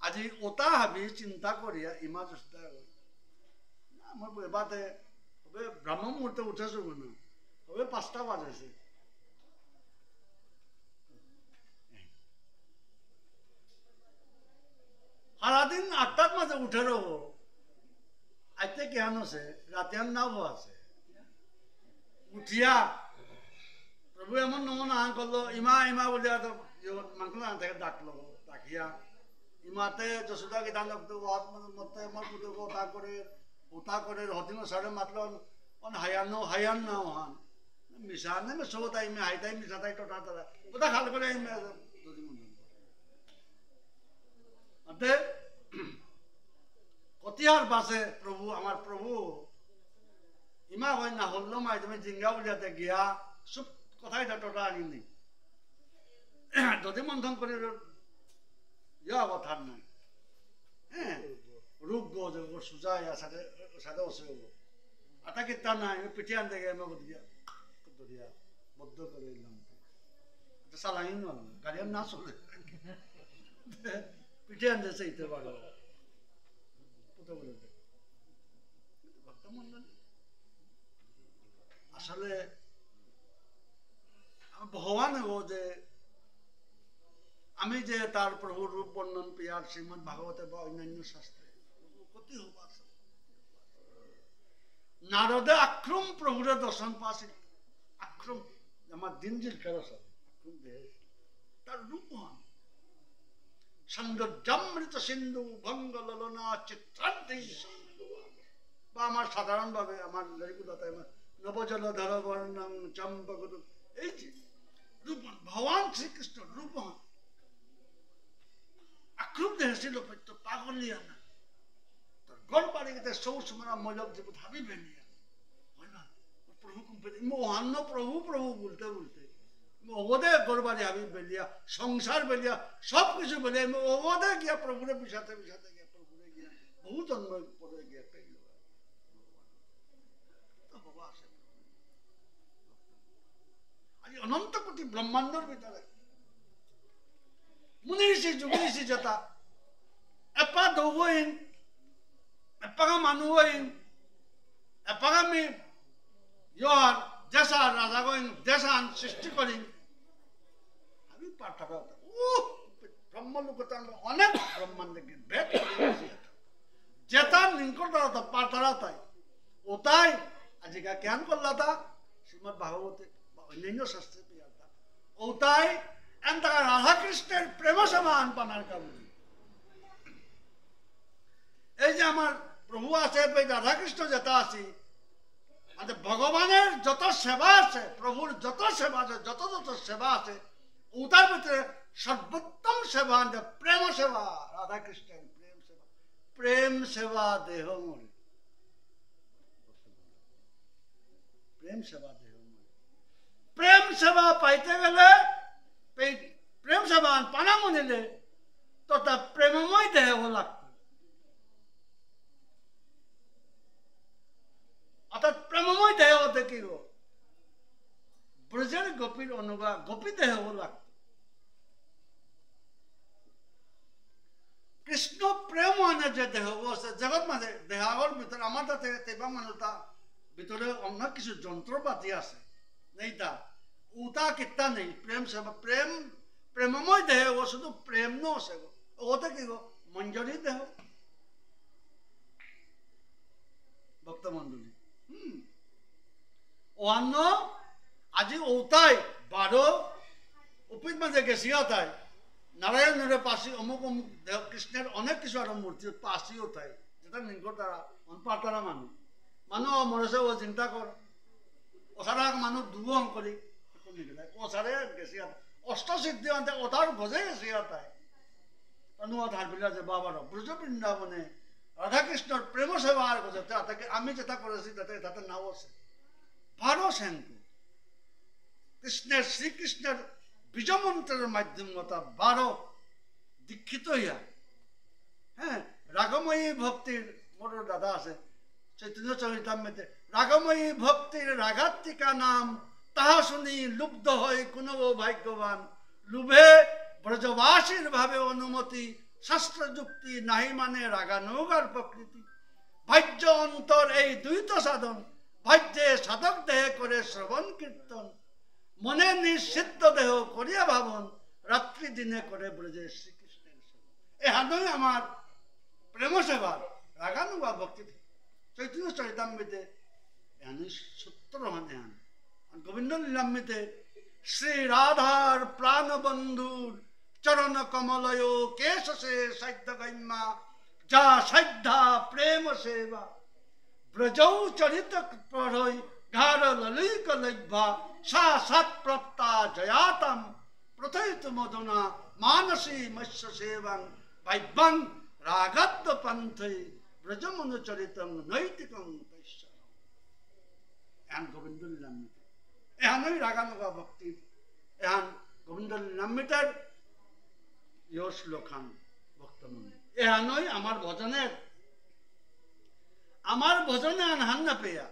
আজি ওটা ভাবি চিন্তা করিয়া ইমা চেষ্টা আমার এবারে হবে ব্রাহ্ম মুহূর্তে উঠেছো না হবে 5টা বাজেছে সারাদিন 8টার মাঝে উঠে রব আইতে কেন আছে রাতে নাও আছে উঠিয়া প্রভু এমন নমুনা আন করলো ইমা ইমা বলে মাংস থেকে ডাকলো ডাকিয়া ইমাতে যশোদা কি দান মতে আমার পুজো ওটা করে হদিন সাড়ে মাতলো অন হায়ান না হান মিশানে মে সোতাই মে হাইতাই মিশাতাই টোটা তারা ওটা খাল করে যদি মন আতে কতিয়ার বাসে প্রভু আমার প্রভু ইমা হয় না হল মাই তুমি জিঙ্গা বলিয়াতে গিয়া সব কথাই টোটা আনিনি যদি মন্থন করে ইয়া কথা নাই হ্যাঁ রূপ গো সুজায় সাথে সাথে বসে আটাকে তা নাই পিঠে আনতে গিয়ে আমাকে দিয়া বদ্ধ করে দিলাম চালাই নয় গাড়ি না চলে পিঠে আনতে চাইতে পারো আসলে ভগবান গো যে আমি যে তার প্রভুর রূপ বর্ণন পিয়ার শ্রীমদ ভাগবতে বা অন্যান্য শাস্ত্রে ক্ষতি হবা নারদে আক্রম প্রভুরে দর্শন পাশে আক্রম আমার দিন জিল কেরস আক্রম দেহ তার রূপমান সৌন্দর্যামৃত সিন্ধু ভঙ্গ ললনা চিত্রান্তি বা আমার সাধারণভাবে আমার ললিগুলাতে নবজলধর বর্ণং চম্পক এই যে রূপমান ভগবান শ্রীকৃষ্ণ রূপমান আক্রম দেহ ছিল তো পাগলিয়া না তোর গড় বাড়ি গেতে সৌসুমারা মজক যে ভাবি বেনিয়া হয় না প্রভু অন্য প্রভু প্রভু বলতে বলতে ওদে গড় বাড়ি হাবি বেলিয়া সংসার বেলিয়া সব কিছু বেলিয়া ওদে গিয়া প্রভুরে বিষাতে গিয়া প্রভুরে গিয়া বহু জন্ম পরে গিয়া পেল আজ অনন্ত কোটি ব্রহ্মাণ্ডর ভিতরে মুনিষি যুগিষি যেটা এপা দৌবইন এপাকা মানুহ হইন এপাকা আমি ইয়র দেশা রাজা গইন দেশান সৃষ্টি করিন আমি পাঠাবা ব্রহ্মলোকতে অনেক ব্রহ্মাণ্ডে ভেদ যেটা নিকটতা পাতারাতাই ওটাই আজিকা জ্ঞান করলা তা শ্রীমদ ভাগবতে বা অন্যান্য শাস্ত্রে পেয়ারতা ওটাই এন্তা রাধা কৃষ্ণের প্রেম সমান পানার কারণে এই যে আমার প্রভু আছে রাধা কৃষ্ণ যেটা আছে মানে ভগবানের যত সেবা আছে প্রভুর যত সেবা আছে যত যত সেবা আছে ওটার ভিতরে সর্বোত্তম সেবা প্রেম সেবা রাধা কৃষ্ণের প্রেম সেবা দেহ মরে প্রেম সেবা দেহ মরে প্রেম সেবা পাইতে গেলে প্রেম সেবা পানা মনিলে তো তা প্রেমময় দেহ লাগতো অর্থাৎ প্রেমময় দেহ দেখিব ব্রজের গোপীর অনুভব গোপী দেহ লাগতো কৃষ্ণ প্রেম মানে যে দেহ আছে জগৎ মানে দেহাগর ভিতরে আমার তাতে তেবা মানে তা ভিতরে অন্য কিছু যন্ত্রপাতি আছে নেই তা উতা কিতা নেই প্রেম সেবা প্রেম প্রেমময় দেহ ও শুধু প্রেম ন আছে ওতে কি গো মঞ্জরি দেহ ভক্ত মন্ডলী অন্য আজি ওতাই 12 উপিত মাঝে গেছিয়া তাই নারায়ণের পাশে অমুক অমুক দেহ কৃষ্ণের অনেক কিছু আর মূর্তি পাশিও তাই যেটা নিকট তারা অনপাতারা মানুষ মানুষ মনসে ও চিন্তা কর ওসারা মানুষ দুবং করি ওসারে গেছিয়া অষ্টসিদ্ধি অন্তে ওটার গজে গেছিয়া তাই অনুবাদ হারবিলা যে বাবার ব্রজ বৃন্দাবনে রাধাকৃষ্ণর প্রেম সেবা আর গজে তাকে আমি যেটা করেছি তাতে নাও আছে 12 সেনকু কৃষ্ণের শ্রীকৃষ্ণের বীজমন্ত্রের মাধ্যমতা 12 দীক্ষিত হইয়া হ্যাঁ রাগময়ী ভক্তির মোর দাদা আছে চৈতন্য চরিতামৃতে রাগময়ী ভক্তির রাগাত্মিকা নাম তাহা শুনি লুব্ধ হয় কোন ভাগ্যবান লুভে ব্রজবাসীর ভাবে অনুমতি শাস্ত্র যুক্তি নাহি মানে রাগানুগার প্রকৃতি ভাজ্য অন্তর এই দ্বৈত সাধন ভাজ্যে সাধক দেহে করে শ্রবণ কীর্তন মনে নিষিদ্ধ দেহ করিয়া ভাবন রাত্রি দিনে করে ব্রজে শ্রীকৃষ্ণের সেবা এহানই আমার প্রেম সেবা রাগানুগা ভক্তি চৈতন্য চরিতামৃতে এহানই সূত্র মানে হান গোবিন্দ লীলামৃতে শ্রী রাধার প্রাণবন্ধুর চরণ কমলয় কেশে সাধ্য গম্যা যা সাধ্যা প্রেম সেবা ব্রজৌ চরিত প্রহই ঘার ললিক লভ্যা সা সৎ প্রপ্তা জয়াতম প্রথয়িত মদনা মানসী মৎস্য সেবং ভাইবং রাগাত্ম পন্থৈ ব্রজমন চরিতং নৈতিকং তৈশ্য এহান গোবিন্দ লীলামৃত এহানই রাগানুগা ভক্তি এহান গোবিন্দ লীলামৃতের ইয় শ্লোকান ভক্তমন্ডলী এহানই আমার ভজনে হান না পেয়া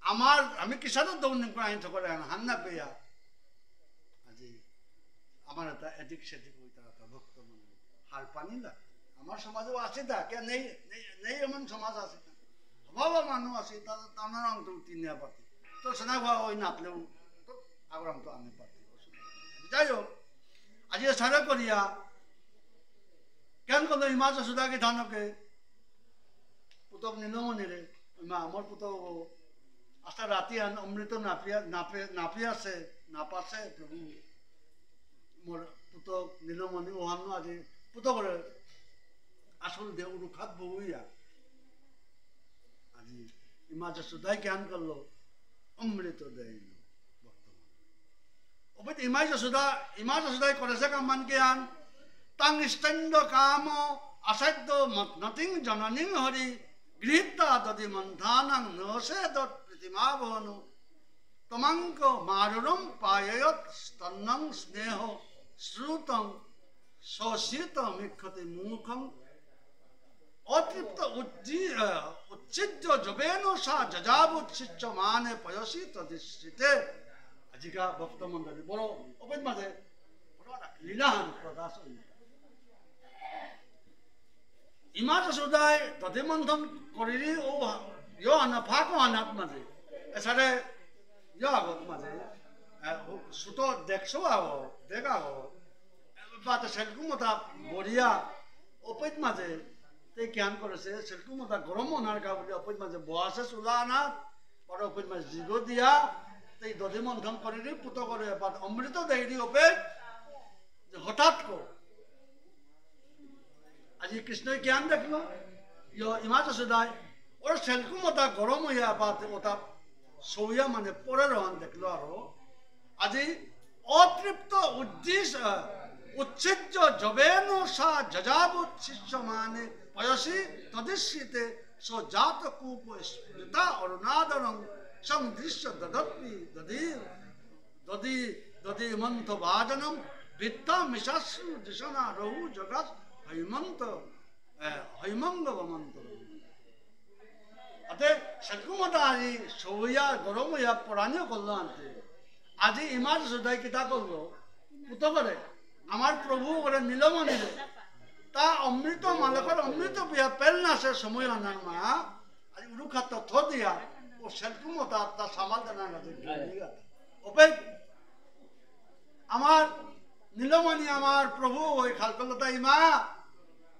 আমার আমি কিসার দৌড় আইন করে হান না পেয়া আজি আমার এটা এদিক সেদিক হইতে ভক্ত মন্ডলী হার পানি লাগে আমার সমাজেও আছে তা কে নেই নেই এমন সমাজ আছে সবাই মানুষ আছে তার অন্ত তিনিয়া পাতি তো সেনা খাওয়া ওই নাপলেও তো আগর অন্ত আমি পাতি যাই হোক আজি সারা করিয়া কেন করলো হিমা যশোদাকে ধানকে পুতক নীলমণিরে আমার পুতক আস্তা রাতি অমৃত নাপিয়াছে নাপাছে প্রভু মোর পুতক নীলমণি ওহান আজি পুতকরে আসল দেহ রুখাত বউইয়া আজি হিমা যশোদাই জ্ঞান করলো অমৃত দেয় বর্তমান অবৈধ হিমা যশোদাই করেছে কামান জ্ঞান তাং স্তন্দ কাম অসাধ্য নতিং জননীং হরি গৃহীতা দদি মন্থানাং নসে দৎ প্রতিমা বহনু তমাঙ্ক মারুরম পায়য়ত স্তন্নং স্নেহ শ্রুতং শোষিত মিক্ষতে মুখং অতৃপ্ত উচ্ছিদ্য জবেন সা যজাবুচ্ছিচ্য মানে পয়সী তদিশ্রিতে আজিকা ভক্ত মন্ডলী বড় অবৈধ মাঝে লীলাহান প্রকাশ ইমা যশোদাই দধি মন্থন করিলি ও ইয় আনা ফাঁকো আনাত মাঝে এছাড়া ইয় আগত মাঝে সুতো দেখছো আহ দেখা বাতে সেলকুমতা বড়িয়া অপৈত মাঝে তাই জ্ঞান করেছে সেলকুমতা গরম ওনার গা বলে অপৈত মাঝে বহাসে চুলা আনা পরে অপৈত মাঝে জিগ দিয়া তাই দধি মন্থন করে পুত করে অমৃত দেয়নি অপৈত হঠাৎ কর আজি কৃষ্ণই জ্ঞান দেখলো ইমা যশোদায় ওর সেলকুমতা গরম হইয়া বা ওটা সৌয়া মানে পরে রহন দেখলো আরো আজি অতৃপ্ত উচ্ছেদ্য জবেন সা যজাবুচ্ছিষ্য মানে পয়সী তদিশ্রিতে সজাত কূপ স্মৃতা অরুণাদরং সংদৃশ্য দদপি দধি দধি মন্থ ভাজনম বিত্তা মিশাশ্রু দিশনা রহু জগৎ হৈমঙ্গ বমন্ত অতএব সেলকুমতা আজি সৌয়া গরম হইয়া পরাণীয় করলো আনতে আজি ইমার যশোদায় কিতা করলো পুত করে আমার প্রভু করে নীলমণিরে তা অমৃত মালকের অমৃত পিয়া পেল নাসের সময় আনার মা আজ উরুখা তথ্য দিয়া ও সেলকুমতা তা সামাল জানার ওপেন আমার নীলমণি আমার প্রভু ওই খালকলতা ইমা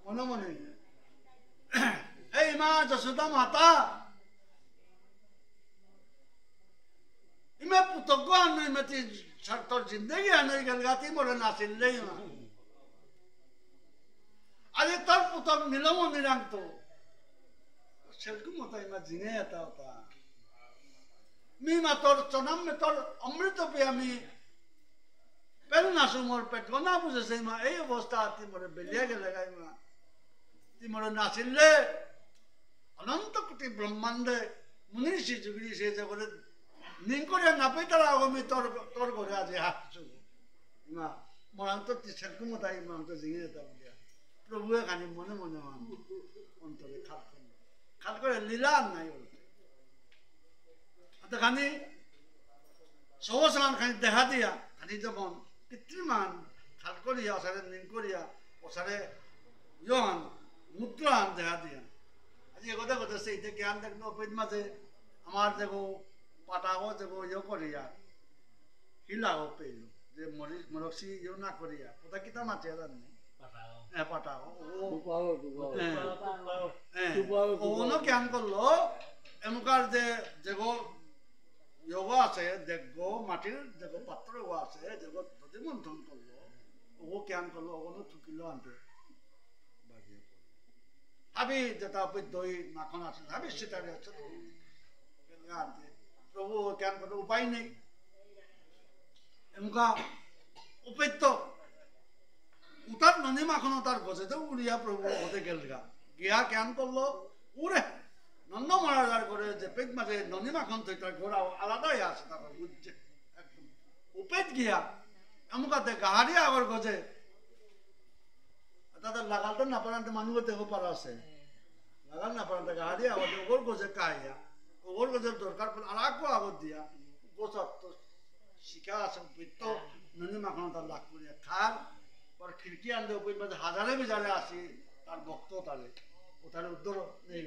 মনে মনে হে ইমা যশোদা মাতা ইমে পুতজ্ঞ আনো ইমেতি তোর জিন্দগি আনো গেলগাতি মরে নাচিলেই মা আরে তোর পুতক নীলমণি রাখত সেরকম মতো ইমা জিনে এটা ওটা মি মা তোর চনাম তোর অমৃত পে আমি পেল নাচু মোর পেট না বুঝেছে মা এই অবস্থা তুই মরে বেলিয়ে গেলে গাই মা তুই মরে নাচিলে অনন্ত কোটি ব্রহ্মাণ্ডে মুনিষি যুগি সে যে বলে নিন করে না পেয়ে তারা আমি তোর তোর করে আজ হাসছু মা মরান্ত সেরকম তাই ইমাম তো জিঙে যেতাম প্রভুয়ে খানি মনে মনে মান অন্তরে খাল করে লীলা নাই বলতে খানি সহসান খানি দেখা দিয়া খানি যেমন পিতৃমান খাল করিয়া ওসারে নিন করিয়া ওসারে ইয়ন মুদ্রান দেখা দিয়া আজি কথা কথা সেইটা জ্ঞান দেখলো অপৈত মাঝে আমার দেখো পাটাও দেখো ইয়ে করিয়া হিলাও পেল যে মরক্সি ইয়ে না করিয়া ওটা কিতা মাছে জানি পাটাও ওনো জ্ঞান করলো এমকার যে যেগো যোগ আছে দেখবো মাটির দেখো পাত্র আছে দেখো যদি মন্থন করলো ও জ্ঞান করলো ওগুলো ঠুকিলো আনতে হাবি যেটা দই মাখন আছে হাবি সেটারে আছে আনতে প্রভু জ্ঞান করতে উপায় নেই এমকা উপেত্য উতার ননী মাখন তার গজেতে উড়িয়া প্রভু ওতে গেল গিয়া জ্ঞান করলো উড়ে নন্দ মহারাজার করে যে পেট মাঝে ননী মাখন তো তার ঘোরা আলাদাই আছে তারপর বুঝছে একদম উপেত গিয়া এমকাতে গাহারি আগর গজে তাদের লাগালতে না পারান্তে মানুষ দেখো পারা আছে লাগাল না পারান্তে গাহারি আগর ওর গজে কাহিয়া ওর গজের দরকার পড়ে আর আকো আগর দিয়া গোচর তো শিখা আছে উপেত ননী মাখন তার লাগ করিয়া খার পর খিড়কি আনলে উপেত মাঝে হাজারে বিজারে আসি তার ভক্ত তালে ও তার উদ্দর নেই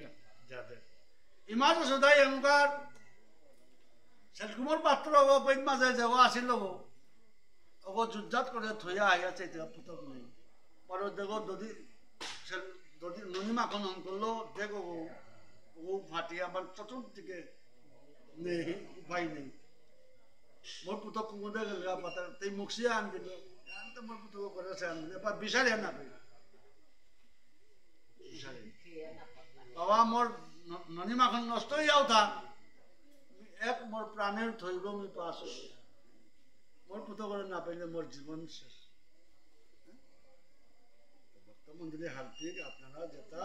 যাদের ইমাজ সদাই এমকার সেলকুমর পাত্র উপেত মাঝে যাওয়া আসিল ওগো যুদ্ধ করে থইয়া আইয়াছে এটা পুতক নেই পরে দেখো যদি ননী মাখন অন করলো দেখো ও ফাটিয়া আবার চতুর্দিকে নেই উপায় নেই মোর পুতক কুমুদে গেল পাতা তাই মুখসিয়া আন দিল আনতে মোর পুতক করেছে আন দিল এবার বিচারিয়া না পেয়ে বাবা মোর ননী মাখন নষ্ট হইয়াও থাক এক মোর প্রাণের থইব আমি পাশ মোর পুতো করে না পাইলে মোর জীবন শেষ ভক্ত মন্দিরে হার্দিক আপনারা যেটা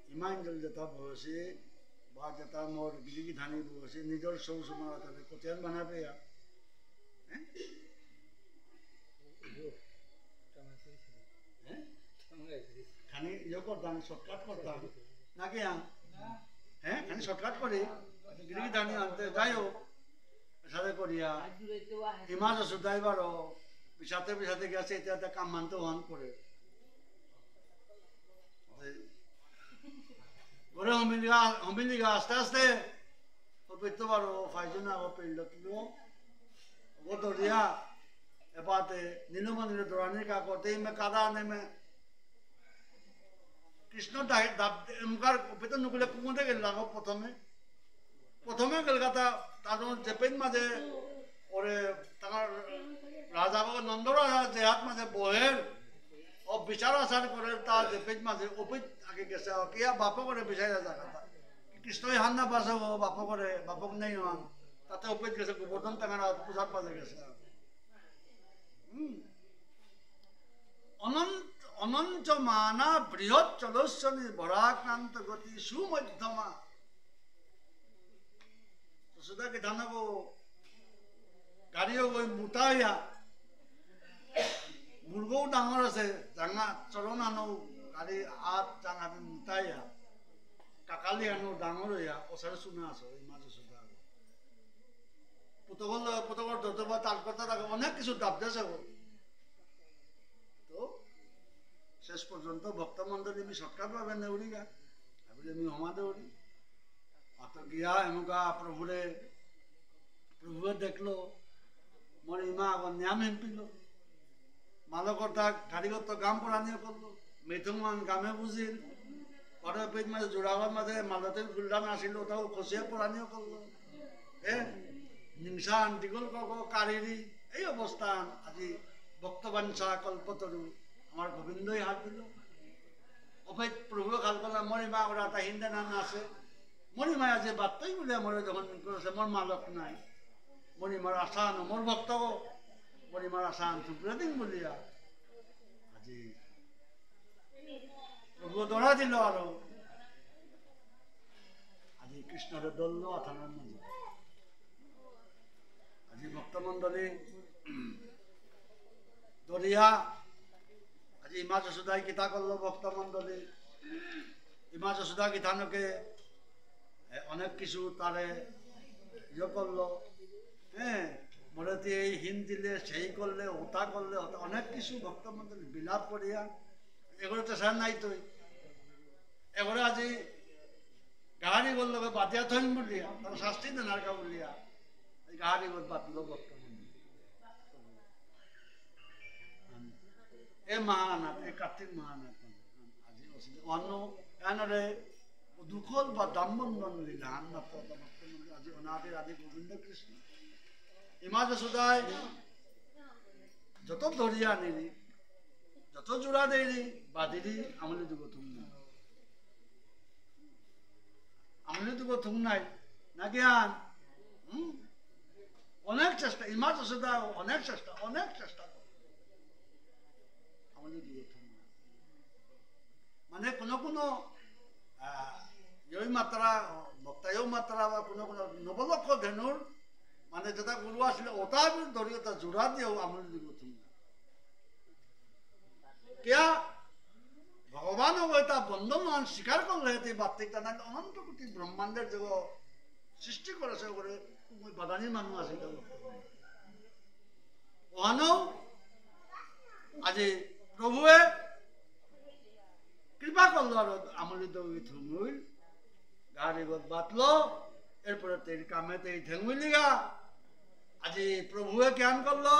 ইমাঞ্জল যেটা বসে বা যেটা মোর গিরিগি ধানি বসে নিজের সৌ সময় তাদের কোথায় বানাবে খানি ইয়ে করতাম শর্টকাট করতাম নাকি হ্যাঁ খানি শর্টকাট করি গিরিগি ধানি আনতে যাইও সাথে করিয়া হিমাজ সুদাইবারও পিছাতে পিছাতে গেছে এটা কাম মানতে হন করে ঘরে হমিলিগা আস্তে আস্তে পেতে পারো ফাইজনা পেল কিন্তু ও দরিয়া এপাতে নীলমণির দৌড়ানির কাকতে মে কাদা নেমে কৃষ্ণ এমকার পেতে নুকুলে কুমতে গেল প্রথমে গেলগাতা তার জেপেন মাঝে ওরে তার রাজা নন্দ রাজা জেহাত মাঝে বহের ও বিচার আচার করে তার জেপেন মাঝে ওপিত আগে গেছে কিয়া বাপ করে বিচার জায়গা কৃষ্ণই হান না পাশে বাপক নেই হন তাতে ওপিত গেছে গোবর্ধন টাঙারা পূজার পাশে গেছে অনন্ত মানা বৃহৎ চলস্বনী ভরাক্রান্ত গতি সুমধ্যমা সুদা কি ধানবো গাড়িও ওই মোটাইয়া মুরগও ডাঙর আছে জাঙা চরণ আনো গাড়ি আট জাঙা মোটাইয়া কাকালি আনো ডাঙর হইয়া ওসারে শুনে আসো এই মাঝে সুদা পুতকল যতবার তাল কথা থাকে অনেক কিছু দাব দেশে তো শেষ পর্যন্ত ভক্ত মন্ডলী আমি শর্টকাট ভাবে নেউড়ি গা তারপরে আমি হমা দেউড়ি অত গিয়া এমুকা প্রভুরে দেখলো মোর ইমা আবার নিয়াম হেম্পিল মালকর তাক গাড়িগত গাম পরানিয়ে করলো মেথুমান গামে বুঝিল পরে পেট মাঝে জোড়াবার মাঝে মালতের গুলডান আসিল ওটাও খসিয়া পরানিয়ে করলো হিংসা আন্টিগল কারিরি এই অবস্থান আজি ভক্তবাঞ্ছা কল্পতরু আমার গোবিন্দই হাত দিল অপেত প্রভু খাল করলাম মরিমা ওরা তা হিন্দে নাম আছে মরিমা আজি বার্তাই বলে মরে যখন করেছে মোর মালক নাই মরিমার আসান মোর ভক্ত মরিমার আসান টুকরে দিন বলিয়া আজি প্রভু দৌড়া দিল আরো আজি কৃষ্ণরে দলল আথানার মাঝে আজি ভক্তমণ্ডলী দরিয়া আজি ইমা যশোদাই গীতা করলো ভক্তমণ্ডলী ইমা যশোদা গীতানকে অনেক কিছু তারে ইয়ে করলো হ্যাঁ মরেতে এই হিন দিলে সেই করলে ওটা করলে অনেক কিছু ভক্তমণ্ডলী বিলাপ করিয়া এগুলো তো স্যার নাই তুই এগুলো আজি গাড়ি বললো বাদিয়া থইন বলিয়া তার শাস্তি দেন আর কা বলিয়া গাড়ি বল বাতলো ভক্তমণ্ডলী এ মহানাথ এ কার্তিক মহানাথ আজি অন্য এনরে দুখল বা দাম্বন্ধন লীলা আন্নাথ ভক্তমণ্ডলী আজি অনাদি আদি গোবিন্দ কৃষ্ণ ইমা যশোদায় যত দরিয়া নিলি যত জোড়া দেয়নি বাদিরি আমলি দুগো থুম নাই আমলি দুগো থুম নাই না জ্ঞান অনেক চেষ্টা ইমা যশোদা অনেক চেষ্টা আমলি দুগো থুম নাই মানে কোনো ইয় মাত্রা বক্তায়ও মাত্রা বা কোনো নবলক্ষ ধেনুর মানে যেটা গুরু আসলে ওটা দরিয়তা জোড়া দিয়েও আমলি দুগো থুম নাই क्या भगवान बंधन मान स्वीकार कर रहे थे बात्तिक अनंत कोटि ब्रह्मांडर जो सृष्टि बादानी मानु आज प्रभुए कृपा करल আমলি দৌড়ি থুমুল গাড়ি বাতলো এরপরে তের কামে তেই ঠেঙ্গুলিগা आज प्रभुए জ্ঞান করলো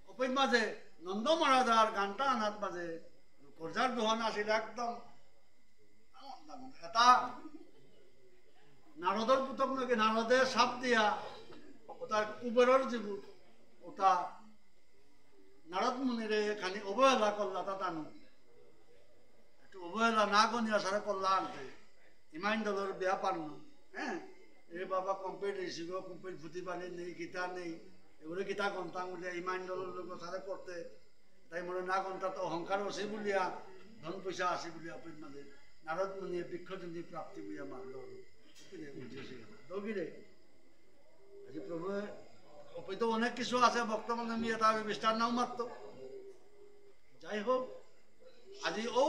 ওপেন মাঝে নন্দ মহারাজার গানটা আনাত মাঝে কর্জার দোহন আসিল একদম এটা নারদর পুতক নাকি নারদে সাপ দিয়া ওটার কুবেরর জীব ওটা নারদ মুনিরে খানি অবহেলা করলা তাতানো একটু অবহেলা না গনিয়া সারা করলা আনতে ইমাইন দলের ব্যাপার না হ্যাঁ এ বাবা কম্পিউটার শিখ কম্পিউটার ফুটি পানি নেই গীতা নেই এগুলো গীতা গন্তাং বলিয়া ইমান দলের লোক সাথে করতে তাই মনে না গন্তা তো অহংকার আছে বলিয়া ধন পয়সা আছে বলিয়া মাঝে নারদ মুনিয়ে বৃক্ষজনী প্রাপ্তি বলিয়া মানল দৌড়িরে আজি প্রভু অপিত অনেক কিছু আছে বর্তমানে আমি এটা বিস্তার নাও মাত্র যাই হোক আজি ও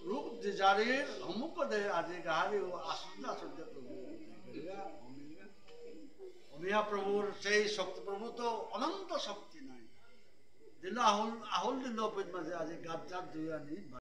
রূপ জারির সম্মুখ দে আজি গাহারি আশ্চর্য প্রভু অমিয়া প্রভুর সেই শক্তি প্রভু তো অনন্ত শক্তি নাই দিল আহুল দিল মাঝে আজি গাছ ধুই আনি